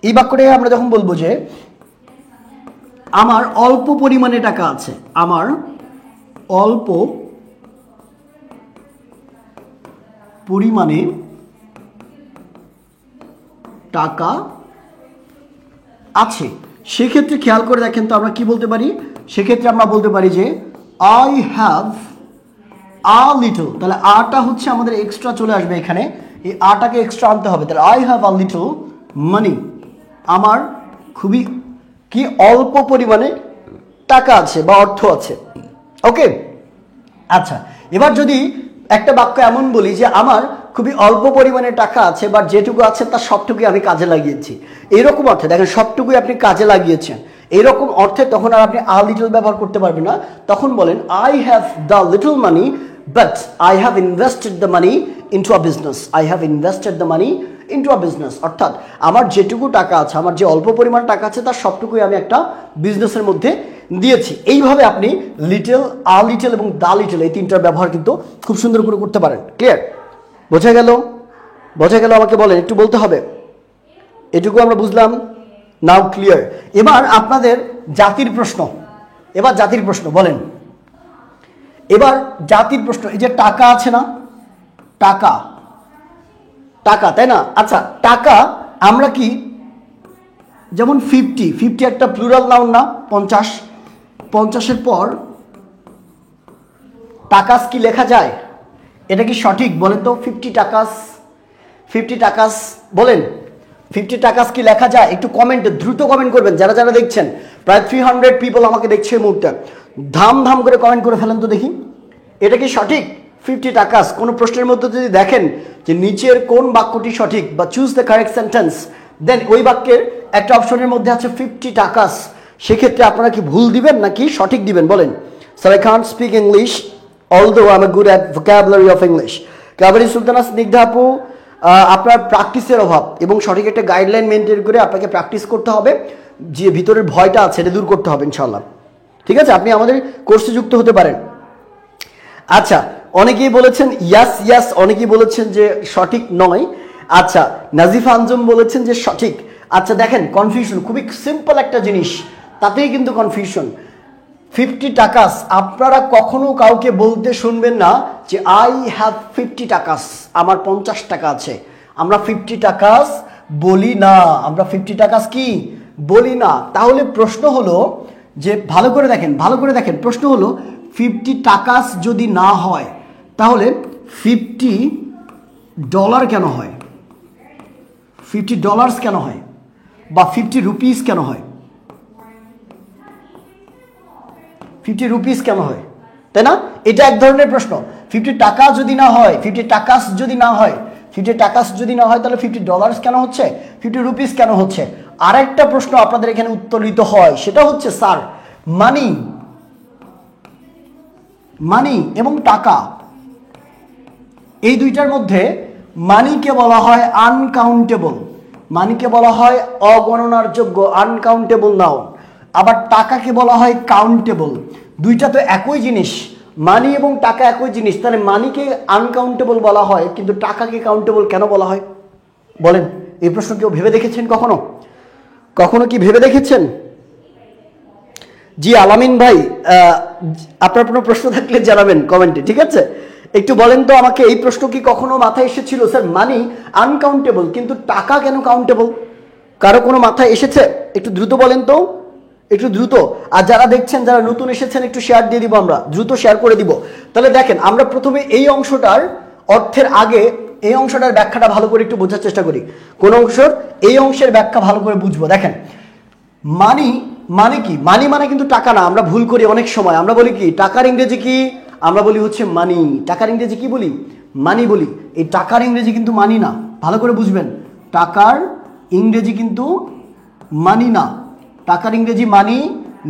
এই বাক্যটাকে আমরা যখন বলবো যে আমার অল্প পরিমাণে টাকা আছে, আমার অল্প পরিমাণে টাকা আছে, সেক্ষেত্রে খেয়াল করে দেখেন তো আমরা কি বলতে পারি, সেক্ষেত্রে আমরা বলতে পারি যে আই হ্যাভ আ লিটল, তাহলে আটা হচ্ছে আমাদের এক্সট্রা চলে আসবে এখানে, এই আটাকে এক্সট্রা আনতে হবে, তাহলে I have a little money, আমার খুবই কি অল্প পরিমাণে টাকা আছে বা অর্থ আছে। ওকে, আচ্ছা, এবার যদি একটা বাক্য এমন বলি যে আমার খুবই অল্প পরিমাণে টাকা আছে, বা যেটুকু আছে তার সবটুকুই আমি কাজে লাগিয়েছি, এরকম অর্থে দেখেন সবটুকুই আপনি কাজে লাগিয়েছেন, এরকম অর্থে তখন আর আপনি আ লিটল ব্যবহার করতে পারবেন না, তখন বলেন I have the little money but I have invested the money into a business, I have invested the money into a business, অর্থাৎ আমার যেটুকু টাকা আছে, আমার যে অল্প পরিমাণ টাকা আছে তার সবটুকুই আমি একটা বিজনেসের মধ্যে দিয়েছি। এইভাবে আপনি লিটল, আ লিটল এবং দা লিটল এই তিনটার ব্যবহার কিন্তু খুব সুন্দর করে করতে পারেন। ক্লিয়ার? বোঝা গেল? বোঝা গেল? আমাকে বলেন, একটু বলতে হবে। এটুকু আমরা বুঝলাম? নাও ক্লিয়ার। এবার আপনাদের জাতির প্রশ্ন, এবার জাতির প্রশ্ন বলেন, এবার জাতির প্রশ্ন। এই যে টাকা আছে না, টাকা, টাকা, তাই না? আচ্ছা, টাকা আমরা কি, যেমন 50 একটা প্লুরাল নাউন না, 50-এর পর টাকাস কি লেখা যায়? এটা কি সঠিক বলেন তো? 50 টাকাস বলেন, 50 টাকাস কি লেখা যায়? একটু কমেন্টে দ্রুত কমেন্ট করবেন যারা যারা দেখছেন, প্রায় 300 পিপল আমাকে দেখছে এই মুহূর্তে, ধাম করে কমেন্ট করে ফেলেন তো দেখি, এটা কি সঠিক 50 টাকাস? কোনো প্রশ্নের মধ্যে যদি দেখেন যে নিচের কোন বাক্যটি সঠিক বা চুজ দ্য কারেক্ট সেন্টেন্স, দেন ওই বাক্যের একটা অপশনের মধ্যে আছে 50 টাকাস, সেক্ষেত্রে আপনারা কি ভুল দিবেন নাকি সঠিক দিবেন বলেন? Sir, I can't speak English although I'm a good at vocabulary of English. Kaberi Sultana, Snigdha আপু, আপনার প্র্যাকটিসের অভাব এবং সঠিক একটা গাইডলাইন মেনটেন করে আপনাকে প্র্যাকটিস করতে হবে, যে ভিতরের ভয়টা আছে এটা দূর করতে হবে ইনশাল্লাহ। ঠিক আছে, আপনি আমাদের কোর্সে যুক্ত হতে পারেন। আচ্ছা, অনেকেই বলেছেন ইয়াস, অনেকেই বলেছেন যে সঠিক নয়। আচ্ছা, নাজিফা আঞ্জুম বলেছেন যে সঠিক। আচ্ছা, দেখেন কনফিউশন, খুবই সিম্পল একটা জিনিস, তাতেই কিন্তু কনফিউশন। 50 টাকাস, আপনারা কখনো কাউকে বলতে শুনবেন না যে আই হ্যাভ 50 টাকাস, আমার 50 টাকা আছে। আমরা 50 টাকাস বলি না, আমরা 50 টাকাস কি বলি না। তাহলে প্রশ্ন হলো যে, ভালো করে দেখেন, প্রশ্ন হলো 50 টাকাস যদি না হয় তাহলে $50 কেন হয়, $50 কেন হয়, বা 50 রুপিস কেন হয়, 50 রুপিস কেন হয়, তাই না? এটা এক ধরনের প্রশ্ন। 50 টাকা যদি না হয়, 50 টাকাস যদি না হয়, 50 টাকাস যদি না হয় তাহলে $50 কেন হচ্ছে, 50 রুপিস কেন হচ্ছে? আরেকটা প্রশ্ন আপনাদের এখানে উত্তরিত হয়, সেটা হচ্ছে স্যার মানি এবং টাকা, এই দুইটার মধ্যে মানিকে বলা হয় আনকাউন্টেবল, মানিকে বলা হয় অগণনার যোগ্য, আনকাউন্টেবল নাউন। আবার টাকাকে বলা হয় কাউন্টেবল। দুইটা তো একই জিনিস, মানি এবং টাকা একই জিনিস, তাহলে মানিকে আনকাউন্টেবল বলা হয় কিন্তু টাকাকে কাউন্টেবল কেন বলা হয় বলেন? এই প্রশ্ন কেউ ভেবে দেখেছেন কখনো কি ভেবে দেখেছেন? জি আলামিন ভাই, আপনার কোনো প্রশ্ন থাকলে জানাবেন কমেন্টে, ঠিক আছে? একটু বলেন তো আমাকে, এই প্রশ্ন কি কখনো মাথায় এসেছিল? স্যার, মানি আনকাউন্টেবল কিন্তু টাকা কেন কাউন্টেবল? কারো কোনো মাথায় এসেছে? একটু দ্রুত বলেন তো, একটু দ্রুত। আর যারা দেখছেন, যারা নতুন এসেছেন, একটু শেয়ার দিয়ে দিব, আমরা দ্রুত শেয়ার করে দিব। তাহলে দেখেন, আমরা প্রথমে এই অংশটার অর্থের আগে এই অংশটার ব্যাখ্যাটা ভালো করে একটু বোঝার চেষ্টা করি। কোন অংশের? এই অংশের ব্যাখ্যা ভালো করে বুঝবো। দেখেন, মানি মানে কি? মানি মানে কিন্তু টাকা না। আমরা ভুল করি অনেক সময়, আমরা বলি কি টাকার ইংরেজি কি? আমরা বলি হচ্ছে মানি। টাকার ইংরেজি কি বলি? মানি বলি। এই টাকার ইংরেজি কিন্তু মানি না, ভালো করে বুঝবেন। টাকার ইংরেজি কিন্তু মানি না। টাকার ইংরেজি মানি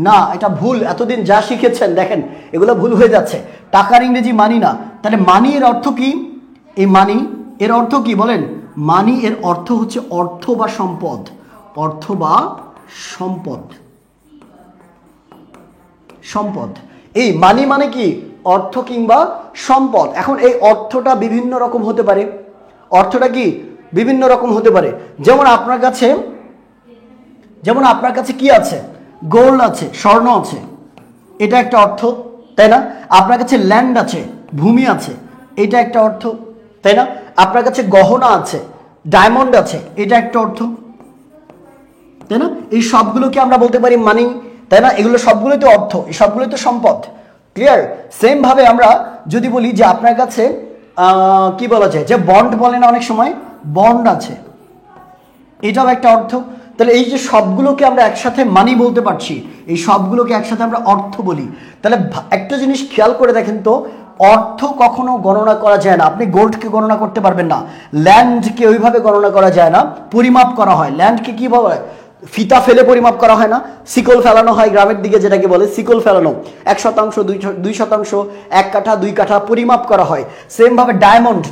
না, এটা ভুল। এতদিন যা শিখেছেন দেখেন এগুলো ভুল হয়ে যাচ্ছে। টাকার ইংরেজি মানি না। তাহলে মানি এর অর্থ কি? এই মানি এর অর্থ কি বলেন? মানি এর অর্থ হচ্ছে অর্থ বা সম্পদ। অর্থ বা সম্পদ। সম্পদ। এই মানি মানে কি? অর্থ কিংবা সম্পদ। এখন এই অর্থটা বিভিন্ন রকম হতে পারে। অর্থটা কি? বিভিন্ন রকম হতে পারে। যেমন আপনার কাছে কি আছে? গোল্ড আছে, স্বর্ণ আছে, এটা একটা অর্থ, তাই না? আপনার কাছে ল্যান্ড আছে, ভূমি আছে, এটা একটা অর্থ, তাই না? আপনার কাছে গহনা আছে, ডায়মন্ড আছে, এটা একটা অর্থ, তাই না? এই সবগুলোকে আমরা বলতে পারি মানি, তাই না? এগুলো সবগুলোই তো অর্থ, এই সবগুলোই তো সম্পদ। ক্লিয়ার? সেম ভাবে আমরা যদি বলি যে আপনার কাছে কি বলা যায়, যে বন্ড বলে না অনেক সময়, বন্ড আছে, এটাও একটা অর্থ। তাহলে এই যে সবগুলোকে আমরা একসাথে মানি বলতে পারছি, এই সবগুলোকে একসাথে আমরা অর্থ বলি। তাহলে একটা জিনিস খেয়াল করে দেখেন তো, অর্থ কখনো গণনা করা যায় না। আপনি গোল্ডকে গণনা করতে পারবেন না, ল্যান্ডকে ওইভাবে গণনা করা যায় না, পরিমাপ করা হয়। ল্যান্ডকে কি বলা হয়? ফিতা ফেলে পরিমাপ করা হয় না, শিকল ফেলানো হয় গ্রামের দিকে, যেটাকে বলে শিকল ফেলানো। 1%, 2%, 1 কাঠা, 2 কাঠা পরিমাপ করা হয়। সেম ভাবে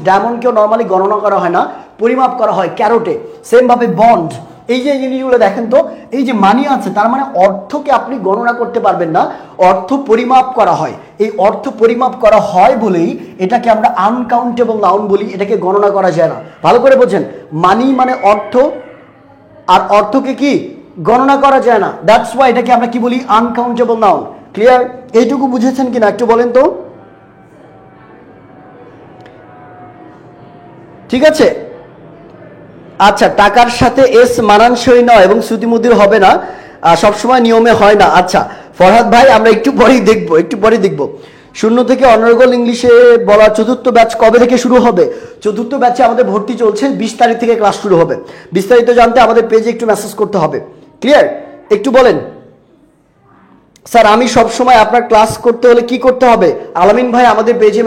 ডায়মন্ডকেও নর্মালি গণনা করা হয় না, পরিমাপ করা হয় ক্যারোটে। সেম ভাবে বন্ড। এই যে জিনিসগুলো দেখেন তো, এই যে মানি আছে, তার মানে অর্থকে আপনি গণনা করতে পারবেন না, অর্থ পরিমাপ করা হয়। এই অর্থ পরিমাপ করা হয় বলেই এটাকে আমরা আনকাউন্টেবল নাউন বলি, এটাকে গণনা করা যায় না। ভালো করে বোঝেন, মানি মানে অর্থ, আর অর্থকে কি গণনা করা যায় না। দ্যাটস ওয়াই এটাকে আমরা কি বলি? Uncountable noun. ক্লিয়ার? এইটুকু বুঝেছেন কিনা একটু বলেন তো। ঠিক আছে, আচ্ছা। টাকার সাথে এস মানানসই নয় এবং শ্রুতিমধুর হবে না, সবসময় নিয়মে হয় না। আচ্ছা ফরহাদ ভাই, আমরা একটু পরেই দেখবো। 0 থেকে অনার্গল ইংলিশে বলা 4th ব্যাচ কবে থেকে শুরু হবে? 4th ব্যাচে আমাদের ভর্তি চলছে, 20 তারিখ থেকে ক্লাস শুরু হবে। বিস্তারিত জানতে আমাদের পেজে একটু মেসেজ করতে হবে। ক্লিয়ার? একটু বলেন স্যার, আমি সব সময় আপনার ক্লাস করতে হলে কি করতে হবে? আলামিন ভাই, আমাদের পেজে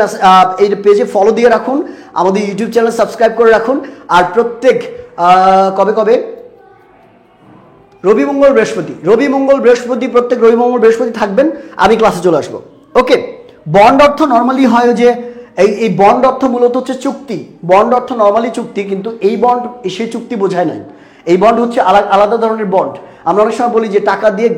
এই পেজে ফলো দিয়ে রাখুন, আমাদের ইউটিউব চ্যানেল সাবস্ক্রাইব করে রাখুন। আর প্রত্যেক কবে রবি মঙ্গল বৃহস্পতি প্রত্যেক রবি মঙ্গল বৃহস্পতি থাকবেন, আমি ক্লাসে চলে আসবো। ওকে। বন্ড অর্থ নর্মালি হয় যে এই বন্ড অর্থ মূলত হচ্ছে চুক্তি। বন্ড অর্থ নর্মালি চুক্তি, কিন্তু এই বন্ড সেই চুক্তি বোঝায় নাই। এই বন্ড হচ্ছে আলাদা ধরনের বন্ড। আমরা অনেক সময় বলি যে টাকা দিয়ে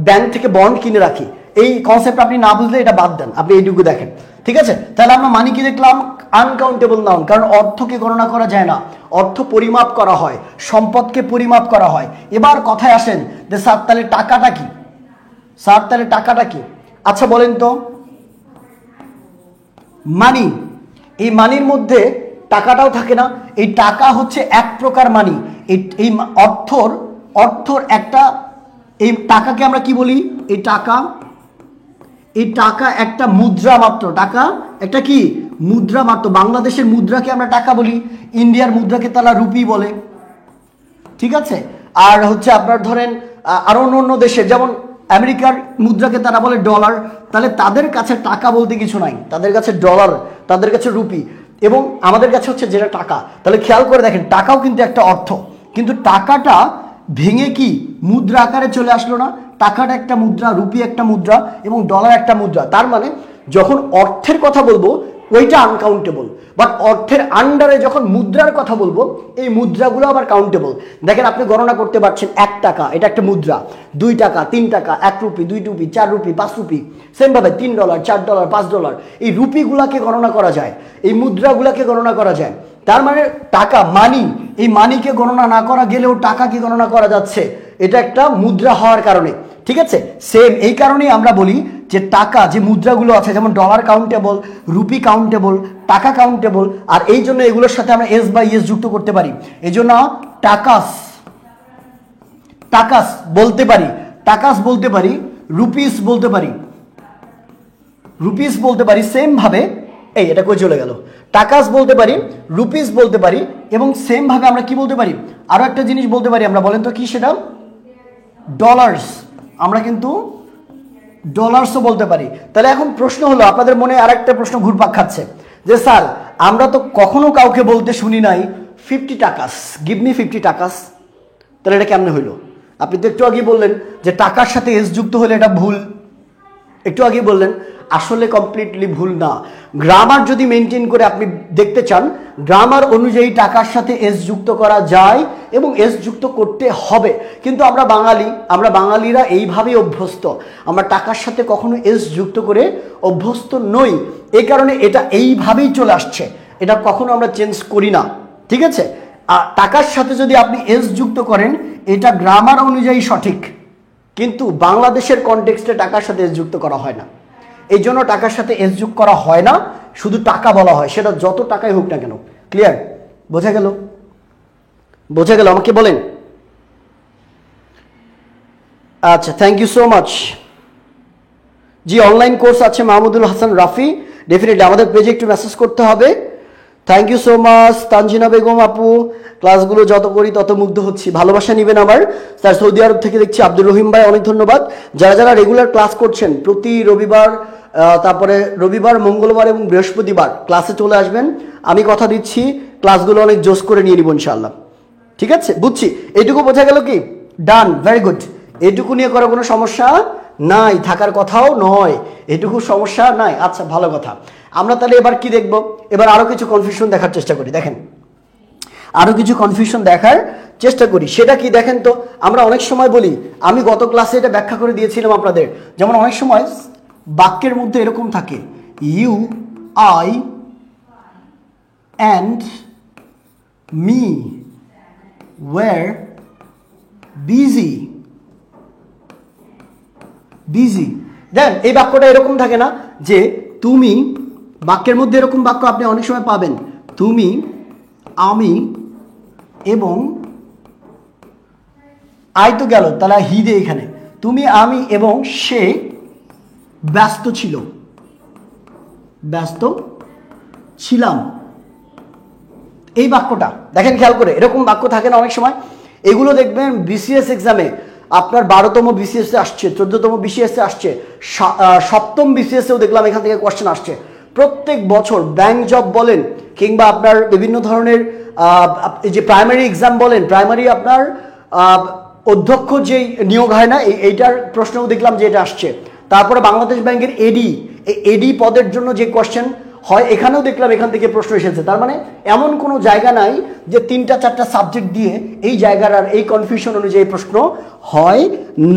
ব্যাংক থেকে বন্ড কিনে রাখি। এই কনসেপ্ট আপনি না বুঝলে এটা বাদ দেন, আপনি এইটুকু দেখেন। ঠিক আছে? তাহলে আমরা মানি কি দেখলাম? আনকাউন্টেবল নাউন, কারণ অর্থকে গণনা করা যায় না, অর্থ পরিমাপ করা হয়, সম্পদকে পরিমাপ করা হয়। এবার কথায় আসেন যে স্যার তাহলে টাকাটা কি? আচ্ছা বলেন তো, মানি, এই মানির মধ্যে টাকাটাও থাকে না? এই টাকা হচ্ছে এক প্রকার মানি। এই অর্থর একটা, এই টাকাকে আমরা কি বলি? এই টাকা একটা মুদ্রা মাত্র। টাকা একটা কি? মুদ্রা মাত্র। বাংলাদেশের মুদ্রাকে আমরা টাকা বলি, ইন্ডিয়ার মুদ্রাকে তারা রুপি বলে। ঠিক আছে? আর হচ্ছে আপনার ধরেন আরো অন্য দেশের, যেমন আমেরিকার মুদ্রাকে তারা বলে ডলার। তাহলে তাদের কাছে টাকা বলতে কিছু নাই, তাদের কাছে ডলার, তাদের কাছে রুপি, এবং আমাদের কাছে হচ্ছে যেটা টাকা। তাহলে খেয়াল করে দেখেন, টাকাও কিন্তু একটা অর্থ, কিন্তু টাকাটা ভেঙে কি মুদ্রা আকারে চলে আসলো না? টাকাটা একটা মুদ্রা, রুপি একটা মুদ্রা, এবং ডলার একটা মুদ্রা। তার মানে যখন অর্থের কথা বলবো ওইটা আনকাউন্টেবল, বাট অর্থের আন্ডারে যখন মুদ্রার কথা বলবো, এই মুদ্রাগুলো আবার কাউন্টেবল। দেখেন, আপনি গণনা করতে পারছেন 1 টাকা, এটা একটা মুদ্রা, 2 টাকা, 3 টাকা, 1 রুপি, 2 রুপি, 4 রুপি, 5 রুপি। সেমভাবে $3, $4, $5, এই রুপিগুলাকে গণনা করা যায়, এই মুদ্রাগুলাকে গণনা করা যায়। তার মানে টাকা, মানি, এই মানিকে গণনা না করা গেলেও টাকাকে গণনা করা যাচ্ছে, এটা একটা মুদ্রা হওয়ার কারণে। ঠিক আছে? সেম এই কারণেই আমরা বলি যে টাকা, যে মুদ্রাগুলো আছে, যেমন ডলার কাউন্টেবল, রুপি কাউন্টেবল, টাকা কাউন্টেবল, আর এই জন্য এগুলোর সাথে আমরা এস বা ইএস যুক্ত করতে পারি। এই জন্য টাকাস বলতে পারি। টাকাস বলতে পারি, রুপিস বলতে পারি, রুপিস বলতে পারি সেম ভাবে। এই এটা কই চলে গেল? টাকাস বলতে পারি, রুপিস বলতে পারি, এবং সেম ভাবে আমরা কি বলতে পারি, আরো একটা জিনিস বলতে পারি আমরা, বলেন তো কি সেটা? ডলার্স। আমরা কিন্তু ডলার্সও বলতে পারি। তাহলে এখন প্রশ্ন হলো, আপনাদের মনে আরেকটা প্রশ্ন ঘুরপাক খাচ্ছে যে স্যার আমরা তো কখনো কাউকে বলতে শুনি নাই 50 টাকাস, গিভ মি 50 টাকাস। তাহলে এটা কেমনে হইলো? আপনি তো একটু আগে বললেন যে টাকার সাথে এস যুক্ত হলে এটা ভুল, একটু আগে বললেন, আসলে কমপ্লিটলি ভুল না। গ্রামার যদি মেনটেন করে আপনি দেখতে চান, গ্রামার অনুযায়ী টাকার সাথে এস যুক্ত করা যায় এবং এস যুক্ত করতে হবে। কিন্তু আমরা বাঙালিরা এইভাবেই অভ্যস্ত, আমরা টাকার সাথে কখনো এস যুক্ত করে অভ্যস্ত নই। এই কারণে এটা এইভাবেই চলে আসছে, এটা কখনো আমরা চেঞ্জ করি না, ঠিক আছে? আর টাকার সাথে যদি আপনি এস যুক্ত করেন, এটা গ্রামার অনুযায়ী সঠিক, কিন্তু বাংলাদেশের কনটেক্সটে টাকার সাথে এস যুক্ত করা হয় না। এই জন্য টাকার সাথে এস যুক্ত করা হয় না, শুধু টাকা বলা হয়, সেটা যত টাকাই হোক না কেন। ক্লিয়ার? বোঝা গেল? বোঝা গেল? আমাকে বলেন। আচ্ছা, থ্যাংক ইউ সো মাচ। জি, অনলাইন কোর্স আছে মাহমুদুল হাসান রাফি, ডেফিনেটলি আমাদের পেজে একটু মেসেজ করতে হবে। Thank you so much Tanjina Begum আপু, ক্লাসগুলো যত করি তত মুগ্ধ হচ্ছি, ভালোবাসা নেবেন আমার। স্যার সৌদি আরব থেকে দেখছি আব্দুর রহিম ভাই, অনেক ধন্যবাদ। যারা যারা রেগুলার ক্লাস করছেন, প্রতি রবিবার, তারপরে রবিবার, মঙ্গলবার এবং বৃহস্পতিবার ক্লাসে চলে আসবেন। আমি কথা দিচ্ছি ক্লাসগুলো অনেক জোশ করে নিয়ে নিব ইনশাআল্লাহ, ঠিক আছে? বুঝছি, এইটুকু বোঝা গেল কি? ডান, ভেরি গুড। এইটুকু নিয়ে করার কোনো সমস্যা নাই, থাকার কথাও নয়, এটুকু সমস্যা নাই। আচ্ছা, ভালো কথা। আমরা তাহলে এবার কি দেখব? এবার আরো কিছু কনফিউশন দেখার চেষ্টা করি। দেখেন, আরো কিছু কনফিউশন দেখার চেষ্টা করি। সেটা কি দেখেন তো, আমরা অনেক সময় বলি, আমি গত ক্লাসে এটা ব্যাখ্যা করে দিয়েছিলাম আপনাদের, যেমন অনেক সময় বাক্যের মধ্যে এরকম থাকে, you, I and me were busy. Busy, then এই বাক্যটা এরকম থাকে না যে তুমি, বাক্যের মধ্যে এরকম বাক্য আপনি অনেক সময় পাবেন, তুমি, আমি এবং আই তো গেল, তাহলে হি দে এখানে, তুমি, আমি এবং সে ব্যস্ত ছিল, ব্যস্ত ছিলাম। এই বাক্যটা দেখেন, খেয়াল করে, এরকম বাক্য থাকে না অনেক সময়। এগুলো দেখবেন বিসিএস এক্সামে আপনার 12তম বিসিএসে আসছে, 14তম বিসিএসে আসছে, 7ম বিসিএসেও দেখলাম এখান থেকে কোয়েশ্চেন আসছে। প্রত্যেক বছর ব্যাংক জব বলেন কিংবা আপনার বিভিন্ন ধরনের যে প্রাইমারি এক্সাম বলেন, প্রাইমারি আপনার অধ্যক্ষ যেই নিয়োগ হয় না, এইটার প্রশ্নও দেখলাম যে এটা আসছে। তারপরে বাংলাদেশ ব্যাংকের এডি, এই এডি পদের জন্য যে কোয়েশ্চেন হয়, এখানেও দেখলাম এখান থেকে প্রশ্ন এসেছে। তার মানে এমন কোনো জায়গা নাই যে 3-4টা সাবজেক্ট দিয়ে এই জায়গার আর এই কনফিউশন অনুযায়ী প্রশ্ন হয়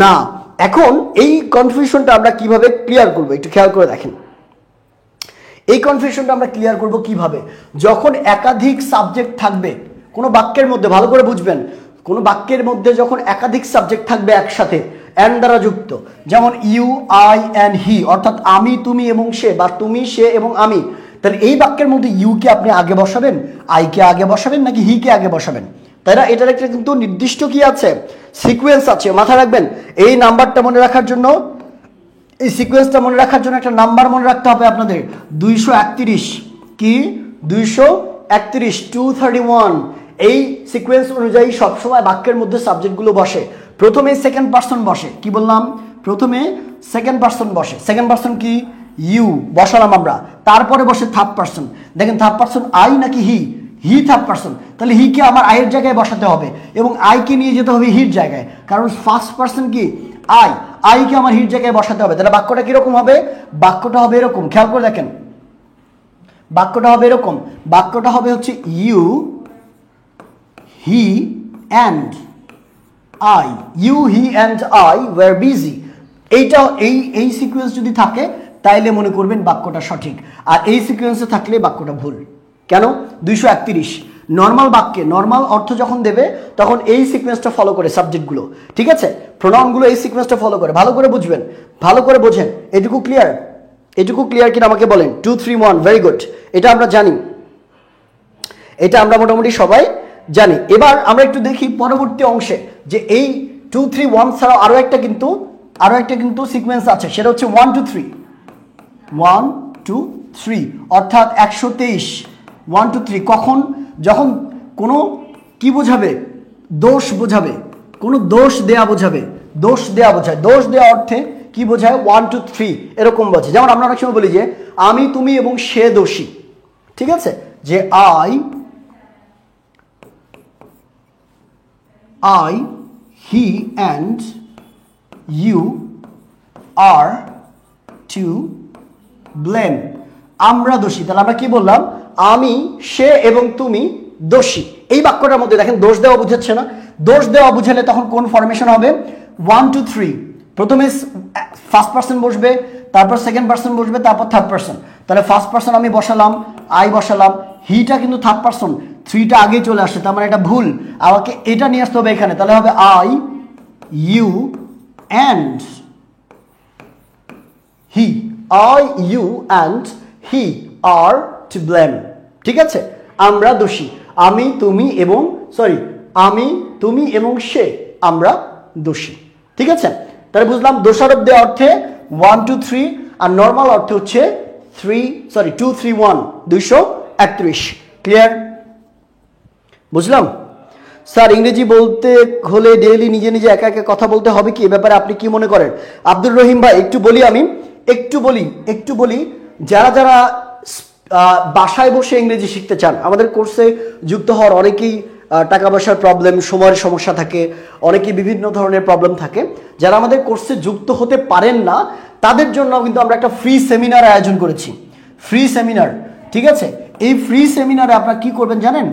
না। এখন এই কনফিউশনটা আমরা কিভাবে ক্লিয়ার করবো, একটু খেয়াল করে দেখেন। এই কনফিউশনটা আমরা ক্লিয়ার করব কিভাবে? যখন একাধিক সাবজেক্ট থাকবে কোনো বাক্যের মধ্যে, ভালো করে বুঝবেন, কোনো বাক্যের মধ্যে যখন একাধিক সাবজেক্ট থাকবে একসাথে অ্যান্ড দ্বারা যুক্ত, যেমন ইউ, আই অ্যান্ড হি, অর্থাৎ আমি, তুমি এবং সে, বা তুমি, সে এবং আমি, তাহলে এই বাক্যের মধ্যে ইউকে আপনি আগে বসাবেন, আইকে আগে বসাবেন, নাকি হিকে আগে বসাবেন? তাই না? এটার একটা কিন্তু নির্দিষ্ট কি আছে, সিকোয়েন্স আছে, মাথায় রাখবেন। এই নাম্বারটা মনে রাখার জন্য, এই সিকোয়েন্সটা মনে রাখার জন্য একটা নাম্বার মনে রাখতে হবে আপনাদের, 231। কি 231? 231। এই সিকোয়েন্স অনুযায়ী সবসময় বাক্যের মধ্যে সাবজেক্টগুলো বসে। প্রথমে সেকেন্ড পারসন বসে, কি বললাম? প্রথমে সেকেন্ড পারসন বসে। সেকেন্ড পারসন কি? ইউ বসালাম আমরা, তারপরে বসে থার্ড পারসন। দেখেন থার্ড পারসন আই নাকি হি? হি থার্ড পারসন, তাহলে হিকে আমার আয়ের জায়গায় বসাতে হবে এবং আইকে নিয়ে যেতে হবে হির জায়গায়, কারণ ফার্স্ট পারসন কি? আই, আইকে আমার হির জায়গায় বসাতে হবে। তাহলে বাক্যটা কিরকম হবে? বাক্যটা হবে এরকম, খেয়াল করে দেখেন, বাক্যটা হবে এরকম, বাক্যটা হবে হচ্ছে you, he and I, you, he and I were busy. এইটা এই সিকোয়েন্স যদি থাকে তাইলে মনে করবেন বাক্যটা সঠিক, আর এই সিকোয়েন্সে থাকলে বাক্যটা ভুল। কেন? 231 নর্মাল বাক্যে নর্মাল অর্থ যখন দেবে তখন এই সিকোয়েন্সটা ফলো করে সাবজেক্টগুলো, ঠিক আছে? প্রোনাউনগুলো এই সিকোয়েন্সটা ফলো করে, ভালো করে বুঝবেন, ভালো করে বোঝেন। এটুকু ক্লিয়ার? এটুকু ক্লিয়ার কিনা আমাকে বলেন। 2, 3, 1, ভেরি গুড। এটা আমরা জানি, এটা আমরা মোটামুটি সবাই জানি। এবার আমরা একটু দেখি পরবর্তী অংশে যে এই 2 3 1 ছাড়াও আরো একটা কিন্তু সিকোয়েন্স আছে, সেটা হচ্ছে 1 2 3 1 2 3, অর্থাৎ 123 1 2 3। কখন? যখন কোনো কি বোঝাবে? দোষ বোঝাবে, কোনো দোষ দেয়া বোঝাবে, দোষ দেয়া বোঝায়। দোষ দেওয়া অর্থে কি বোঝায়? 1 2 3 এরকম বোঝে। যেমন আমরা অনেক সময় বলি যে আমি, তুমি এবং সে দোষী, ঠিক আছে? যে I, he and you are to blame, আমরা দোষী। তাহলে আমরা কি বললাম? আমি, সে এবং তুমি দোষী। এই বাক্যটার মধ্যে দেখেন দোষ দেওয়া বুঝাচ্ছে না? দোষ দেওয়া বুঝালে তখন কোন ফরমেশন হবে? 1 2 3, প্রথমে ফার্স্ট পার্সন বসবে, তারপর সেকেন্ড পার্সন বসবে, তারপর থার্ড পার্সন। তাহলে ফার্স্ট পার্সন আমি বসালাম, আই বসালাম, হিটা কিন্তু থার্ড পার্সন, 3টা আগেই চলে আসছে, তার মানে এটা ভুল। আমাকে এটা নিয়ে আসতে হবে এখানে, তাহলে হবে I, you and he. I, you and he are to blame, ঠিক আছে? আমরা দোষী। আমি, তুমি এবং সে, আমরা দোষী, ঠিক আছে? তাহলে বুঝলাম দোষারোপ দেওয়া অর্থে 1 2 3, আর নর্মাল অর্থে হচ্ছে 2 3 1 231। ক্লিয়ার? বুঝলাম? স্যার ইংরেজি বলতে হলে ডেইলি নিজে নিজে একা একা কথা বলতে হবে কি? এ ব্যাপারে আপনি কি মনে করেন? আব্দুর রহিম ভাই, একটু বলি যারা বাসায় বসে ইংরেজি শিখতে চান, আমাদের কোর্সে যুক্ত হওয়ার অনেকেই টাকা পয়সার প্রবলেম, সময়ের সমস্যা থাকে, অনেকেই বিভিন্ন ধরনের প্রবলেম থাকে। যারা আমাদের কোর্সে যুক্ত হতে পারেন না তাদের জন্য কিন্তু আমরা একটা ফ্রি সেমিনার আয়োজন করেছি, ফ্রি সেমিনার, ঠিক আছে? এই ফ্রি সেমিনারে আপনারা কি করবেন জানেন?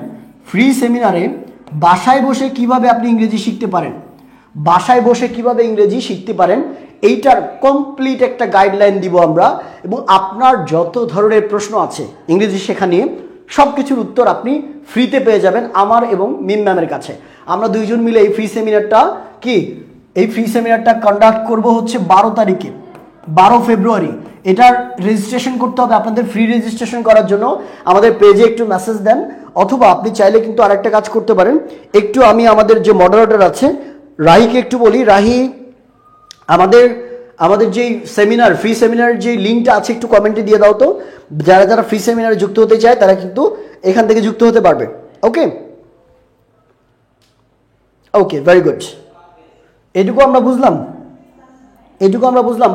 ফ্রি সেমিনারে বাসায় বসে কিভাবে আপনি ইংরেজি শিখতে পারেন, এইটার কমপ্লিট একটা গাইডলাইন দিব আমরা, এবং আপনার যত ধরনের প্রশ্ন আছে ইংরেজি শেখা নিয়ে সব কিছুর উত্তর আপনি ফ্রিতে পেয়ে যাবেন আমার এবং মিম ম্যামের কাছে। আমরা দুইজন মিলে এই ফ্রি সেমিনারটা কন্ডাক্ট করব হচ্ছে 12 তারিখে, 12 ফেব্রুয়ারি। এটার রেজিস্ট্রেশন করতে হবে। আপনাদের ফ্রি রেজিস্ট্রেশন করার জন্য আমাদের পেজে একটু মেসেজ দেন, অথবা আপনি চাইলে কিন্তু আরেকটা কাজ করতে পারেন। একটু আমি আমাদের যে মডারেটর আছে রাহিকে একটু বলি, রাহি আমাদের যেই ফ্রি সেমিনার যে লিঙ্কটা আছে একটু কমেন্টে দিয়ে দাও তো। যারা ফ্রি সেমিনারে যুক্ত হতে চায় তারা কিন্তু এখান থেকে যুক্ত হতে পারবে। ওকে, ভেরি গুড। এটুকু আমরা বুঝলাম,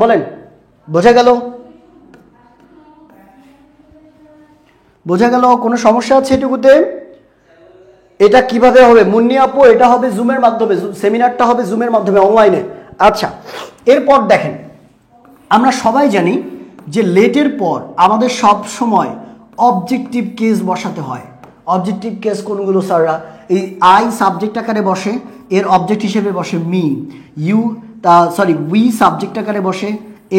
বলেন বোঝা গেল? কোনো সমস্যা আছে এটুকুতে? এটা কিভাবে হবে মুন্নি আপু? এটা হবে জুমের মাধ্যমে, সেমিনারটা হবে জুমের মাধ্যমে, অনলাইনে। আচ্ছা, এরপর দেখেন, আমরা সবাই জানি যে লেটের পর আমাদের সব সময় অবজেক্টিভ কেস বসাতে হয়। অবজেক্টিভ কেস কোনগুলো স্যাররা? এই আই সাবজেক্ট আকারে বসে, এর অবজেক্ট হিসেবে বসে মি। উই সাবজেক্ট আকারে বসে,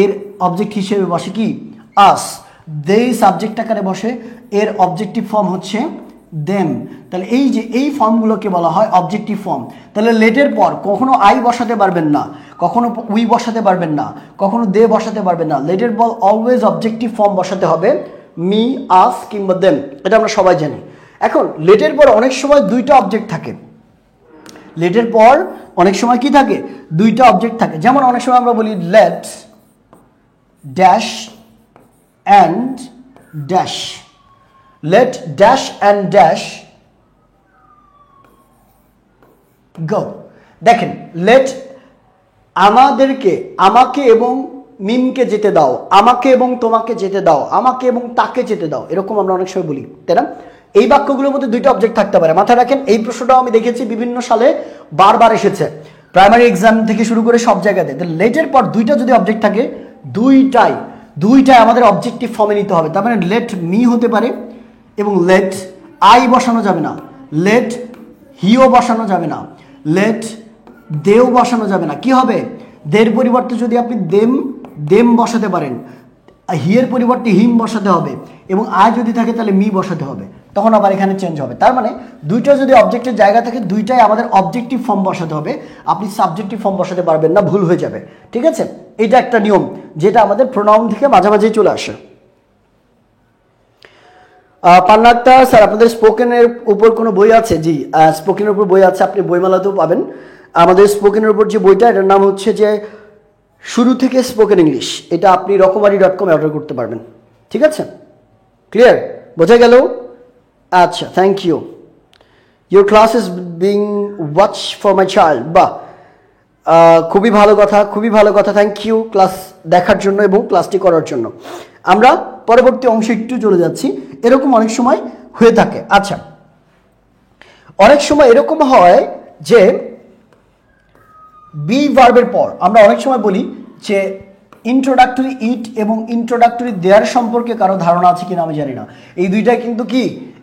এর অবজেক্ট হিসেবে বসে কি? আস। দে সাবজেক্ট আকারে বসে, এর অবজেক্টিভ ফর্ম হচ্ছে দেম। তাহলে এই ফর্মগুলোকে বলা হয় অবজেক্টিভ ফর্ম। তাহলে লেটের পর কখনো আই বসাতে পারবেন না, কখনো উই বসাতে পারবেন না, কখনো দে বসাতে পারবেন না। লেটের পর অলওয়েজ অবজেক্টিভ ফর্ম বসাতে হবে, মি, আস কিংবা দেম। এটা আমরা সবাই জানি। এখন লেটের পর অনেক সময় দুইটা অবজেক্ট থাকে। লেটের পর অনেক সময় কি থাকে? দুইটা অবজেক্ট থাকে। যেমন অনেক সময় আমরা বলি let dash and dash, let dash and dash go. দেখেন, লেট আমাকে এবং মিমকে যেতে দাও, আমাকে এবং তোমাকে যেতে দাও, আমাকে এবং তাকে যেতে দাও, এরকম আমরা অনেক সময় বলি, তাই না? এই বাক্যগুলোর মধ্যে দুইটা অবজেক্ট থাকতে পারে। মাথায় রাখেন, এই প্রশ্নটাও আমি দেখেছি বিভিন্ন সালে বারবার এসেছে, প্রাইমারি এক্সাম থেকে শুরু করে সব জায়গাতে। লেটের পর দুইটা যদি অবজেক্ট থাকে, দুইটাই আমাদের অবজেক্টিভ ফর্মে নিতে হবে। তার মানে লেট মি হতে পারে, এবং লেট আই বসানো যাবে না, লেট হিও বসানো যাবে না, লেট দেও বসানো যাবে না। কি হবে? দের পরিবর্তে যদি আপনি দেম বসাতে পারেন, হিয়ের পরিবর্তে হিম বসাতে হবে, এবং আই যদি থাকে তাহলে মি বসাতে হবে, তখন আবার এখানে চেঞ্জ হবে। তার মানে দুইটা যদি অবজেক্টের জায়গা থাকে, দুইটাই আমাদের অবজেক্টিভ ফর্ম বসাতে হবে। আপনি সাবজেক্টিভ ফর্ম বসাতে পারবেন না, ভুল হয়ে যাবে, ঠিক আছে? এটা একটা নিয়ম যেটা আমাদের প্রোনাউন থেকে মাঝামাঝি চলে আসে। পান্না আক্তার স্যার, আপনাদের স্পোকেনের উপর কোনো বই আছে? জি, স্পোকেনের উপর বই আছে, আপনি বইমেলাতেও পাবেন। আমাদের স্পোকেনের উপর যে বইটা, এটার নাম হচ্ছে যে শুরু থেকে স্পোকেন ইংলিশ। এটা আপনি রকমারি.com অর্ডার করতে পারবেন। ঠিক আছে, ক্লিয়ার, বোঝা গেল? আচ্ছা, thank you. Your class is being watch for my child. বাহ, খুবই ভালো কথা, খুবই ভালো কথা। থ্যাংক ইউ ক্লাস দেখার জন্য এবং ক্লাসটি করার জন্য। আমরা পরবর্তী অংশে একটু চলে যাচ্ছি। এরকম অনেক সময় হয়ে থাকে। আচ্ছা, অনেক সময় এরকম হয় যে বি ভার্বের পর আমরা অনেক সময় বলি যে ইন্ট্রোডাক্টরি ইট এবং ইন্ট্রোডাক্টরি দেয়ার সম্পর্কে কারো ধারণা আছে কিনা আমি জানি না। এই দুইটাই কিন্তু কি,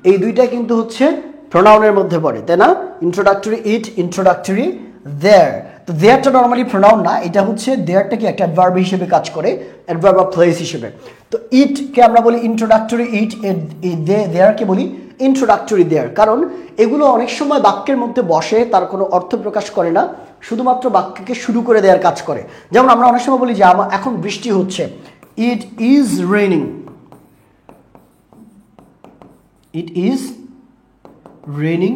এই দুইটাই কিন্তু হচ্ছে প্রোনাউনের মধ্যে পড়ে, তাই না? Introductory it, introductory there. তো দেয়ারটা নর্মালি প্রোনাউন না, এটা হচ্ছে দেয়ারটা কি একটা অ্যাডভার্ব হিসেবে কাজ করে, অ্যাডভার্ব অফ প্লেস হিসেবে। তো ইটকে আমরা বলি ইন্ট্রোডাক্টরি ইট, দেয়ারকে বলি ইন্ট্রোডাক্টরি দেয়ার। কারণ এগুলো অনেক সময় বাক্যের মধ্যে বসে, তার কোনো অর্থ প্রকাশ করে না, শুধুমাত্র বাক্যকে শুরু করে দেওয়ার কাজ করে। যেমন আমরা অনেক সময় বলি যে এখন বৃষ্টি হচ্ছে, it is raining, it is raining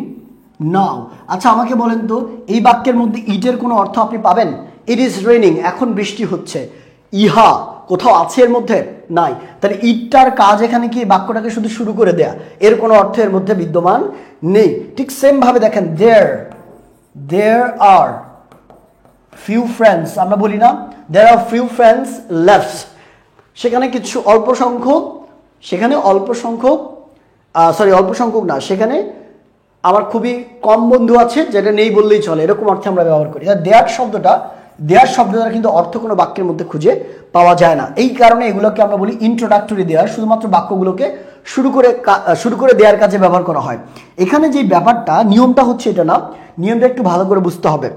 now. আচ্ছা, আমাকে বলেন তো এই বাক্যের মধ্যে ইটের কোনো অর্থ আপনি পাবেন? ইট ইজ রেইনিং, এখন বৃষ্টি হচ্ছে, ইহা কোথাও আছে এর মধ্যে? নাই। তাহলে ইটটার কাজ এখানে কি বাক্যটাকে শুধু শুরু করে দেয়া, এর কোনো অর্থ এর মধ্যে বিদ্যমান নেই। ঠিক সেম ভাবে দেখেন, দেয়ার আর ফিউ ফ্রেন্ডস, আমরা বলি না দেয়ার আর ফিউ ফ্রেন্ডস লেফট, সেখানে কিছু অল্প সংখ্যক, সেখানে অল্প সংখ্যক না, সেখানে আমার খুবই কম বন্ধু আছে, যেটা নেই বললেই চলে, এরকম অর্থে আমরা ব্যবহার করি। দেয়ার শব্দটা কিন্তু অর্থ কোনো বাক্যের মধ্যে খুঁজে পাওয়া যায় না। এই কারণে এগুলোকে আমরা বলি ইন্ট্রোডাক্টরি দেয়ার, শুধুমাত্র বাক্যগুলোকে শুরু করে দেওয়ার কাজে ব্যবহার করা হয়। এখানে যে ব্যাপারটা, নিয়মটা হচ্ছে এটা না, নিয়মটা একটু ভালো করে বুঝতে হবে।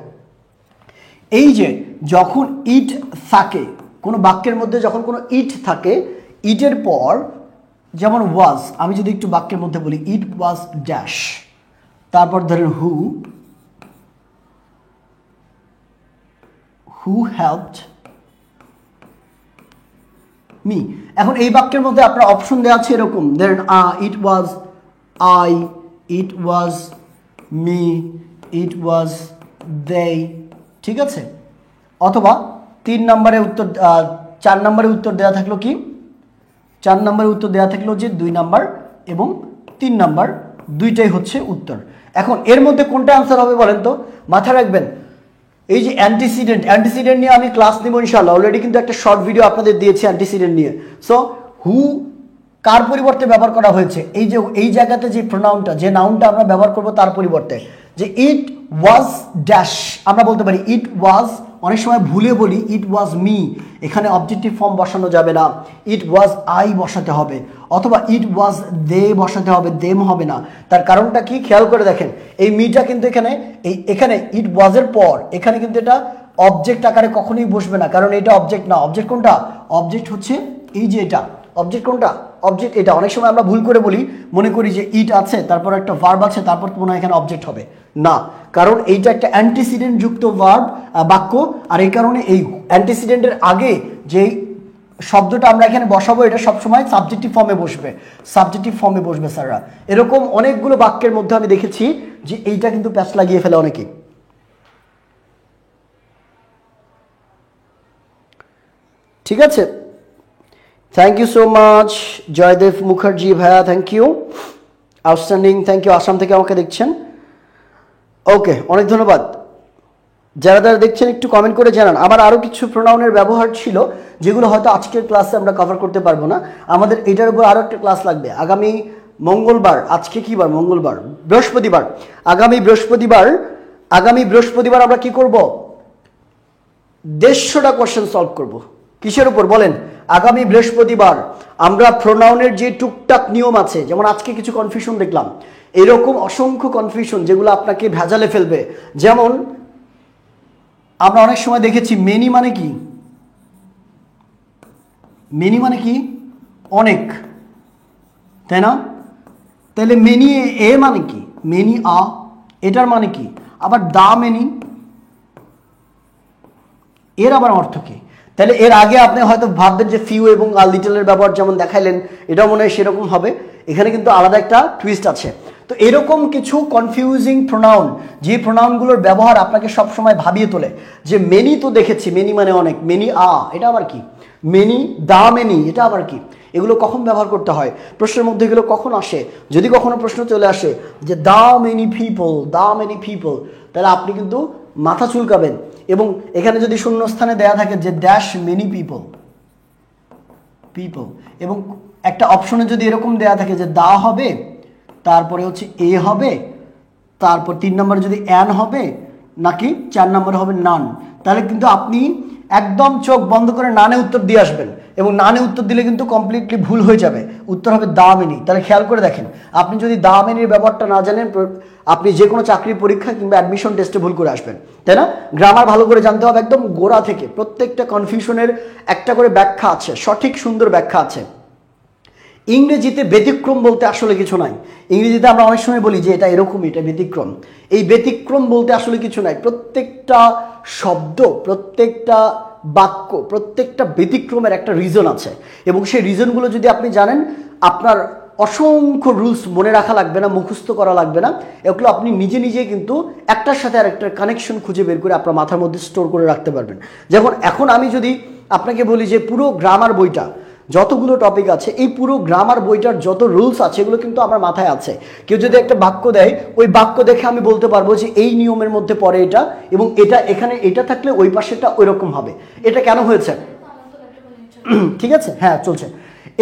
এই যে যখন ইট থাকে কোনো বাক্যের মধ্যে, যখন কোনো ইট থাকে, ইটের পর যেমন ওয়াজ, আমি যদি একটু বাক্যের মধ্যে বলি ইট ওয়াজ ড্যাশ, তারপর ধরেন হু হেল্পড মি। এখন এই বাক্যের মধ্যে আপনার অপশন দেওয়া আছে এরকম, ধরেন ইট was I, it was me, ইট ওয়াজ দে, ঠিক আছে? অথবা 4 নম্বরে উত্তর দেওয়া থাকলো কি, 4 নম্বরে উত্তর দেওয়া থাকলো যে 2 নাম্বার এবং 3 নাম্বার দুইটাই হচ্ছে উত্তর। এখন এর মধ্যে কোনটা আনসার হবে বলেন তো? মাথায় রাখবেন, এই যে অ্যান্টিসিডেন্ট নিয়ে আমি ক্লাস নিব ইনশাআল্লাহ। অলরেডি কিন্তু একটা শর্ট ভিডিও আপনাদের দিয়েছি অ্যান্টিসিডেন্ট নিয়ে। সো হু কার পরিবর্তে ব্যবহার করা হয়েছে, এই যে এই জায়গাতে যে প্রোনাউনটা, যে নাউনটা আমরা ব্যবহার করব তার পরিবর্তে, যে ইট ওয়াজ ড্যাশ, আমরা বলতে পারি ইট ওয়াজ, অনেক সময় ভুলে বলি ইট ওয়াজ মি, এখানে অবজেক্টিভ ফর্ম বসানো যাবে না, ইট ওয়াজ আই বসাতে হবে, অথবা ইট ওয়াজ দে বসাতে হবে, দেম হবে না। তার কারণটা কি খেয়াল করে দেখেন, এই মিটা কিন্তু এখানে ইট ওয়াজের পর এখানে কিন্তু এটা অবজেক্ট আকারে কখনোই বসবে না, কারণ এটা অবজেক্ট না। অবজেক্ট কোনটা? অবজেক্ট হচ্ছে এই যে এটা। অবজেক্ট কোনটা? অবজেক্ট এটা। অনেক সময় আমরা ভুল করে বলি, মনে করি যে ইট আছে, তারপর একটা ভার্ব আছে, তারপর মনে হয় এখানে অবজেক্ট হবে না, কারণ এইটা একটা অ্যান্টিসিডেন্ট যুক্ত বাক্য। আর এই কারণে এই অ্যান্টিসিডেন্টের আগে যে শব্দটা আমরা এখানে বসাবো, এটা সবসময় সাবজেক্টিভ ফর্মে বসবে স্যাররা। এরকম অনেকগুলো বাক্যের মধ্যে আমি দেখেছি যে এইটা কিন্তু প্যাচ লাগিয়ে ফেলে অনেকেই। ঠিক আছে, thank you so much Joydeb Mukherjee ভাইয়া, thank you, outstanding, thank you. Assam থেকে আমাকে দেখছেন, ওকে, অনেক ধন্যবাদ। যারা দেখছেন একটু কমেন্ট করে জানান। আমার আরও কিছু প্রোনাউনের ব্যবহার ছিল যেগুলো হয়তো আজকের ক্লাসে আমরা কভার করতে পারবো না, আমাদের এটার উপর আরও একটা ক্লাস লাগবে আগামী মঙ্গলবার। আজকে কি বার? মঙ্গলবার, বৃহস্পতিবার। আগামী বৃহস্পতিবার আমরা কি করব? 150টা কোশ্চেন সলভ করব। কিসের উপর বলেন? আগামী বৃহস্পতিবার আমরা প্রোনাউনের যে টুকটাক নিয়ম আছে, যেমন আজকে কিছু কনফিউশন দেখলাম, এরকম অসংখ্য কনফিউশন যেগুলো আপনাকে ভেজালে ফেলবে। যেমন আমরা অনেক সময় দেখেছি মেনি মানে কি? মেনি মানে কি? অনেক, তাই না? তাহলে মেনি এ মানে কি? মেনি আ, এটার মানে কি? আবার দা মেনি, এর আবার অর্থ কি? তাহলে এর আগে আপনি হয়তো ভাববেন যে ফিউ এবং লিটলের ব্যবহার যেমন দেখাইলেন, এটাও মনে হয় সেরকম হবে। এখানে কিন্তু আলাদা একটা টুইস্ট আছে। তো এরকম কিছু কনফিউজিং প্রোনাউন, যে প্রোনাউনগুলোর ব্যবহার আপনাকে সবসময় ভাবিয়ে তোলে যে মেনি তো দেখেছি, মেনি মানে অনেক, মেনি এটা আবার কি, মেনি দা মেনি এটা আবার কি, এগুলো কখন ব্যবহার করতে হয়, প্রশ্নের মধ্যে এগুলো কখন আসে। যদি কখনো প্রশ্ন চলে আসে যে দা মেনি পিপল, তাহলে আপনি কিন্তু মাথা চুলকাবেন। এবং এখানে যদি শূন্যস্থানে দেয়া থাকে যে ড্যাশ মেনি পিপল এবং একটা অপশনে যদি এরকম দেয়া থাকে যে দা হবে, তারপরে হচ্ছে এ হবে, তারপর 3 নম্বরে যদি অ্যান হবে, নাকি 4 নম্বরে হবে নান, তাহলে কিন্তু আপনি একদম চোখ বন্ধ করে নানে উত্তর দিয়ে আসবেন। এবং নানে উত্তর দিলে কিন্তু কমপ্লিটলি ভুল হয়ে যাবে, উত্তর হবে দা মেনি। তাহলে খেয়াল করে দেখেন, আপনি যদি দা মেনির ব্যাপারটা না জানেন, আপনি যে কোনো চাকরির পরীক্ষা কিংবা অ্যাডমিশন টেস্টে ভুল করে আসবেন, তাই না? গ্রামার ভালো করে জানতে হবে একদম গোড়া থেকে। প্রত্যেকটা কনফিউশনের একটা করে ব্যাখ্যা আছে, সঠিক সুন্দর ব্যাখ্যা আছে। ইংরেজিতে ব্যতিক্রম বলতে আসলে কিছু নাই। ইংরেজিতে আমরা অনেক সময় বলি যে এটা এরকমই, এটা ব্যতিক্রম। এই ব্যতিক্রম বলতে আসলে কিছু নাই। প্রত্যেকটা শব্দ, প্রত্যেকটা বাক্য, প্রত্যেকটা ব্যতিক্রমের একটা রিজন আছে, এবং সেই রিজনগুলো যদি আপনি জানেন, আপনার অসংখ্য রুলস মনে রাখা লাগবে না, মুখস্থ করা লাগবে না। এগুলো আপনি নিজে নিজে কিন্তু একটার সাথে আরেকটার কানেকশন খুঁজে বের করে আপনার মাথার মধ্যে স্টোর করে রাখতে পারবেন। যেমন এখন আমি যদি আপনাকে বলি যে পুরো গ্রামার বইটা, যতগুলো টপিক আছে, এই পুরো গ্রামার বইটার যত রুলস আছে এগুলো কিন্তু আমার মাথায় আছে। কেউ যদি একটা বাক্য দেয়, ওই বাক্য দেখে আমি বলতে পারবো যে এই নিয়মের মধ্যে পড়ে এটা, এবং এটা এখানে এটা থাকলে ওই পাশেটা ওই রকম হবে। এটা কেন হয়েছে? ঠিক আছে, হ্যাঁ চলছে।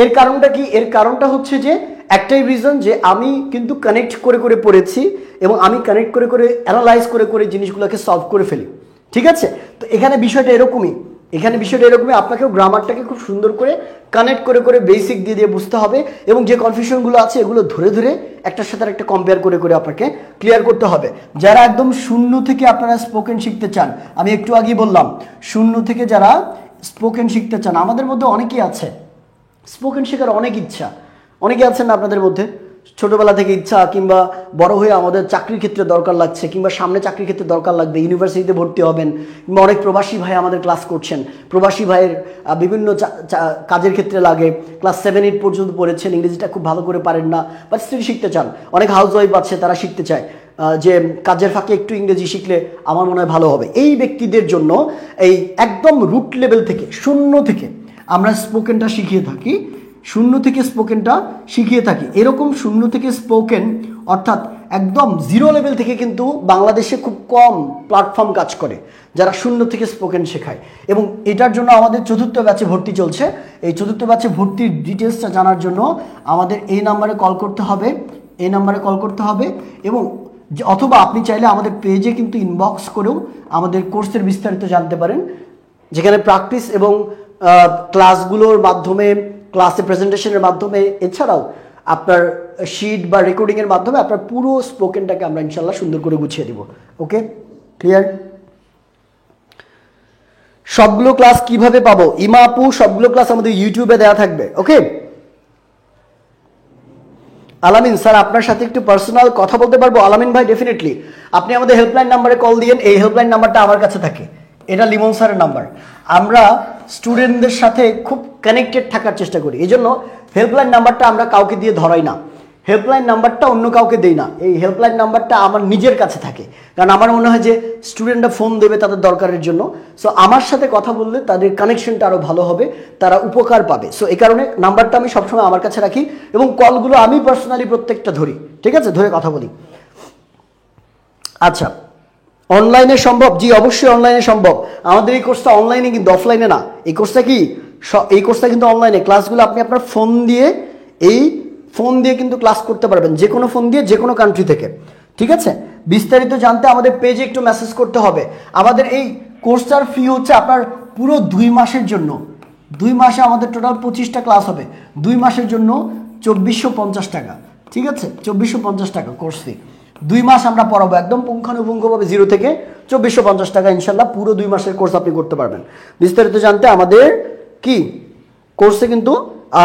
এর কারণটা কি? এর কারণটা হচ্ছে যে একটাই রিজন, যে আমি কিন্তু কানেক্ট করে করে পড়েছি, এবং আমি কানেক্ট করে করে অ্যানালাইজ করে করে জিনিসগুলোকে সলভ করে ফেলি। ঠিক আছে, তো এখানে বিষয়টা এরকমই, আপনাকেও গ্রামারটাকে খুব সুন্দর করে কানেক্ট করে করে বেসিক দিয়ে দিয়ে বুঝতে হবে, এবং যে কনফিউশনগুলো আছে এগুলো ধরে ধরে একটার সাথে একটা কম্পেয়ার করে করে আপনাকে ক্লিয়ার করতে হবে। যারা একদম শূন্য থেকে আপনারা স্পোকেন শিখতে চান, আমি একটু আগেই বললাম, শূন্য থেকে যারা স্পোকেন শিখতে চান, আমাদের মধ্যে অনেকেই আছে স্পোকেন শেখার অনেক ইচ্ছা। অনেকে আছেন না আপনাদের মধ্যে, ছোটবেলা থেকে ইচ্ছা, কিংবা বড় হয়ে আমাদের চাকরির ক্ষেত্রে দরকার লাগছে, কিংবা সামনে চাকরির ক্ষেত্রে দরকার লাগবে, ইউনিভার্সিটিতে ভর্তি হবেন, কিংবা অনেক প্রবাসী ভাই আমাদের ক্লাস করছেন, প্রবাসী ভাইয়ের বিভিন্ন কাজের ক্ষেত্রে লাগে, ক্লাস 7-8 পর্যন্ত পড়েছেন, ইংরেজিটা খুব ভালো করে পারেন না, বাট স্টিল শিখতে চান। অনেক হাউস ওয়াইফ আছে, তারা শিখতে চায় যে কাজের ফাঁকে একটু ইংরেজি শিখলে আমার মনে হয় ভালো হবে। এই ব্যক্তিদের জন্য এই একদম রুট লেভেল থেকে, শূন্য থেকে আমরা স্পোকেনটা শিখিয়ে থাকি, এরকম শূন্য থেকে স্পোকেন, অর্থাৎ একদম জিরো লেভেল থেকে কিন্তু বাংলাদেশে খুব কম প্ল্যাটফর্ম কাজ করে যারা শূন্য থেকে স্পোকেন শেখায়। এবং এটার জন্য আমাদের 4th ব্যাচে ভর্তি চলছে। এই 4th ব্যাচে ভর্তির ডিটেলসটা জানার জন্য আমাদের এই নাম্বারে কল করতে হবে, এবং অথবা আপনি চাইলে আমাদের পেজে কিন্তু ইনবক্স করেও আমাদের কোর্সের বিস্তারিত জানতে পারেন, যেখানে প্র্যাকটিস এবং ক্লাসগুলোর মাধ্যমে, ক্লাসে প্রেজেন্টেশনের মাধ্যমে, এছাড়াও আপনার শিট বা রেকর্ডিংয়ের মাধ্যমে আপনার পুরো স্পোকেনটাকে আমরা ইনশাল্লাহ সুন্দর করে গুছিয়ে দিব। ওকে, ক্লিয়ার? সবগুলো ক্লাস কিভাবে পাবো? ইমা আপু, সবগুলো ক্লাস আমাদের ইউটিউবে দেওয়া থাকবে। ওকে, আলামিন স্যার, আপনার সাথে একটু পার্সোনাল কথা বলতে পারবো? আলামিন ভাই, ডেফিনেটলি। আপনি আমাদের হেল্পলাইন নাম্বারে কল দিয়েন। এই হেল্পলাইন নাম্বারটা আমার কাছে থাকে, এটা লিমন স্যারের নাম্বার। আমরা স্টুডেন্টদের সাথে খুব কানেক্টেড থাকার চেষ্টা করি, এই জন্য হেল্পলাইন নাম্বারটা আমরা কাউকে দিয়ে ধরাই না, হেল্পলাইন নাম্বারটা অন্য কাউকে দেই না। এই হেল্পলাইন নাম্বারটা আমার নিজের কাছে থাকে, কারণ আমার মনে হয় যে স্টুডেন্টরা ফোন দেবে তাদের দরকারের জন্য, সো আমার সাথে কথা বললে তাদের কানেকশনটা আরও ভালো হবে, তারা উপকার পাবে। সো এই কারণে নাম্বারটা আমি সবসময় আমার কাছে রাখি, এবং কলগুলো আমি পার্সোনালি প্রত্যেকটা ধরি। ঠিক আছে, ধরে কথা বলি। আচ্ছা, অনলাইনে সম্ভব? জি, অবশ্যই অনলাইনে সম্ভব। আমাদের এই কোর্সটা অনলাইনে, কিন্তু অফলাইনে না। এই কোর্সটা কিন্তু অনলাইনে। ক্লাসগুলো আপনি আপনার ফোন দিয়ে কিন্তু ক্লাস করতে পারবেন, যে কোনো ফোন দিয়ে, যে কোনো কান্ট্রি থেকে। ঠিক আছে, বিস্তারিত জানতে আমাদের পেজে একটু মেসেজ করতে হবে। আমাদের এই কোর্সটার ফি হচ্ছে আপনার পুরো 2 মাসের জন্য, 2 মাসে আমাদের টোটাল 25টা ক্লাস হবে, 2 মাসের জন্য 2450 টাকা। ঠিক আছে, 2450 টাকা কোর্স ফি। 2 মাস আমরা পড়াবো একদম পুঙ্খানুপুঙ্খভাবে, 0 থেকে 2450 টাকা ইনশাল্লাহ পুরো 2 মাসের কোর্স আপনি করতে পারবেন। বিস্তারিত জানতে আমাদের কোর্সে কিন্তু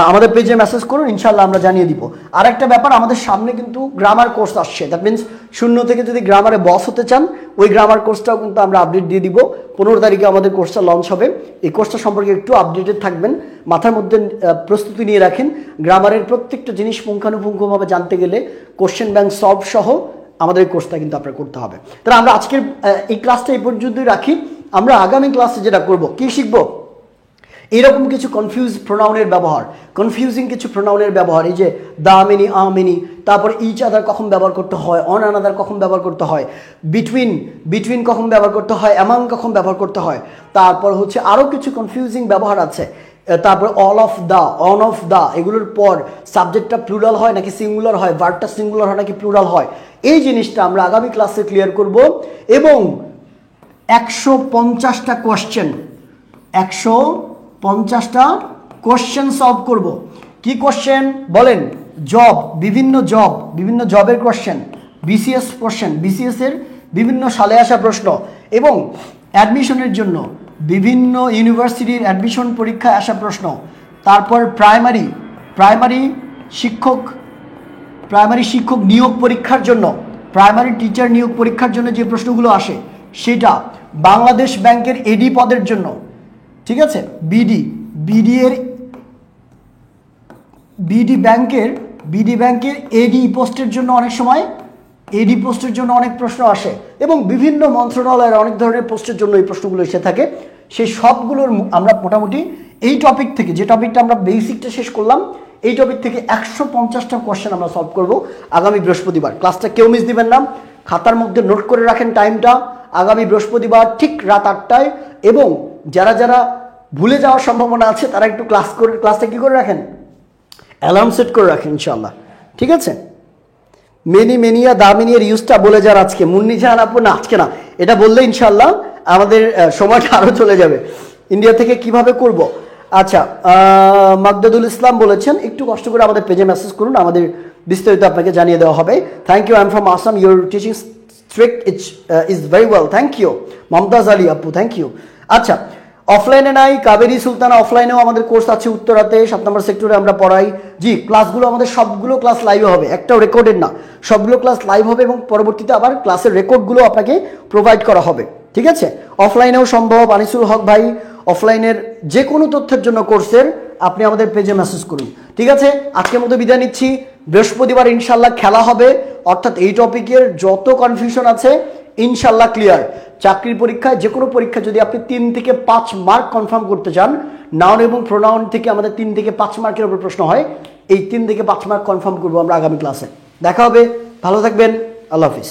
আমাদের পেজে মেসেজ করুন, ইনশাল্লাহ আমরা জানিয়ে দিব। আর একটা ব্যাপার, আমাদের সামনে কিন্তু গ্রামার কোর্স আসছে, দ্যাট মিনস 0 থেকে যদি গ্রামারে বস হতে চান ওই গ্রামার কোর্সটাও কিন্তু আমরা আপডেট দিয়ে দিব। 15 তারিখে আমাদের কোর্সটা লঞ্চ হবে। এই কোর্সটা সম্পর্কে একটু আপডেটেড থাকবেন, মাথার মধ্যে প্রস্তুতি নিয়ে রাখেন। গ্রামারের প্রত্যেকটা জিনিস পুঙ্খানুপুঙ্খভাবে জানতে গেলে কোশ্চেন ব্যাংক সলভ সহ আমাদের এই কোর্সটা কিন্তু আপনার করতে হবে। তাহলে আমরা আজকের এই ক্লাসটা এই পর্যন্তই রাখি। আমরা আগামী ক্লাসে যেটা করব, কি শিখবো, এরকম কিছু প্রোনাউনের ব্যবহার, কনফিউজিং কিছু প্রোনাউনের ব্যবহার, এই যে দা মেনি, আ মেনি, তারপর ইচ আদার কখন ব্যবহার করতে হয়, অন আনাদার কখন ব্যবহার করতে হয়, বিটুইন কখন ব্যবহার করতে হয়, অ্যামাং কখন ব্যবহার করতে হয়, তারপর হচ্ছে আরও কিছু কনফিউজিং ব্যবহার আছে। তারপর all of the, on of the, এগুলোর পর সাবজেক্টটা প্লুরাল হয় নাকি সিঙ্গুলার হয়, ভার্বটা সিঙ্গুলার হয় নাকি প্লুরাল হয়, এই জিনিসটা আমরা আগামী ক্লাসে ক্লিয়ার করব। এবং 150টা কোশ্চেন, 150টা কোশ্চেন সলভ করব। কি কোশ্চেন বলেন? বিভিন্ন জবের কোশ্চেন, বিসিএস কোশ্চেন, বিসিএস এর বিভিন্ন সালে আসা প্রশ্ন, এবং অ্যাডমিশনের জন্য বিভিন্ন ইউনিভার্সিটির অ্যাডমিশন পরীক্ষায় আসা প্রশ্ন, তারপর প্রাইমারি শিক্ষক নিয়োগ পরীক্ষার জন্য, প্রাইমারি টিচার নিয়োগ পরীক্ষার জন্য যে প্রশ্নগুলো আসে সেটা, বাংলাদেশ ব্যাংকের এডি পদের জন্য, ঠিক আছে, বিডি ব্যাংকের এডি পোস্টের জন্য অনেক প্রশ্ন আসে, এবং বিভিন্ন মন্ত্রণালয়ের অনেক ধরনের পোস্টের জন্য এই প্রশ্নগুলো এসে থাকে। সেই সবগুলোর আমরা মোটামুটি এই টপিক থেকে, যে টপিকটা আমরা বেসিকটা শেষ করলাম, এই টপিক থেকে 150টা কোশ্চেন আমরা সলভ করব আগামী বৃহস্পতিবার। ক্লাসটা কেউ মিস দিবেন না, খাতার মধ্যে নোট করে রাখেন টাইমটা, আগামী বৃহস্পতিবার ঠিক রাত 8টায়। এবং যারা ভুলে যাওয়ার সম্ভাবনা আছে তারা একটু ক্লাসটা কি করে রাখেন, অ্যালার্ম সেট করে রাখেন ইনশাল্লাহ, ঠিক আছে। মেনিয়া দামিনিয়ার ইউজটা বলে যান আজকে, মুন্নি জাহান আপু, না আজকে না, এটা বললে ইনশাল্লাহ আমাদের সময়টা আরও চলে যাবে। ইন্ডিয়া থেকে কিভাবে করব, আচ্ছা, মাকদাদুল ইসলাম বলেছেন একটু কষ্ট করে আমাদের পেজে মেসেজ করুন, আমাদের বিস্তারিত আপনাকে জানিয়ে দেওয়া হবে। Thank you, I am from Assam, your teaching strict is very well, thank you Mumtaz Ali আপু, থ্যাংক ইউ। আচ্ছা, অফলাইনে নাই, কাবেরী সুলতানা অফলাইনেও আমাদের কোর্স আছে উত্তরাতে 7 নম্বর সেক্টরে আমরা পড়াই। জি, ক্লাসগুলো আমাদের সবগুলো ক্লাস লাইভে হবে, একটাও রেকর্ডেড না, সবগুলো ক্লাস লাইভ হবে এবং পরবর্তীতে আবার ক্লাসের রেকর্ডগুলো আপনাকে প্রোভাইড করা হবে, ঠিক আছে। অফলাইনেও সম্ভব। আনিসুল হক ভাই, অফলাইনের যে কোনো তথ্যের জন্য কোর্সের আপনি আমাদের পেজে মেসেজ করুন, ঠিক আছে। আজকের মতো বিদায় নিচ্ছি, বৃহস্পতিবার ইনশাল্লাহ খেলা হবে, অর্থাৎ এই টপিকের যত কনফিউশন আছে ইনশাল্লাহ ক্লিয়ার। চাকরির পরীক্ষায়, যে কোনো পরীক্ষা যদি আপনি 3 থেকে 5 মার্ক কনফার্ম করতে চান, নাউন এবং প্রোনাউন থেকে আমাদের 3 থেকে 5 মার্কের উপর প্রশ্ন হয়, এই 3 থেকে 5 মার্ক কনফার্ম করবো আমরা আগামী ক্লাসে। দেখা হবে, ভালো থাকবেন, আল্লাহ হাফিজ।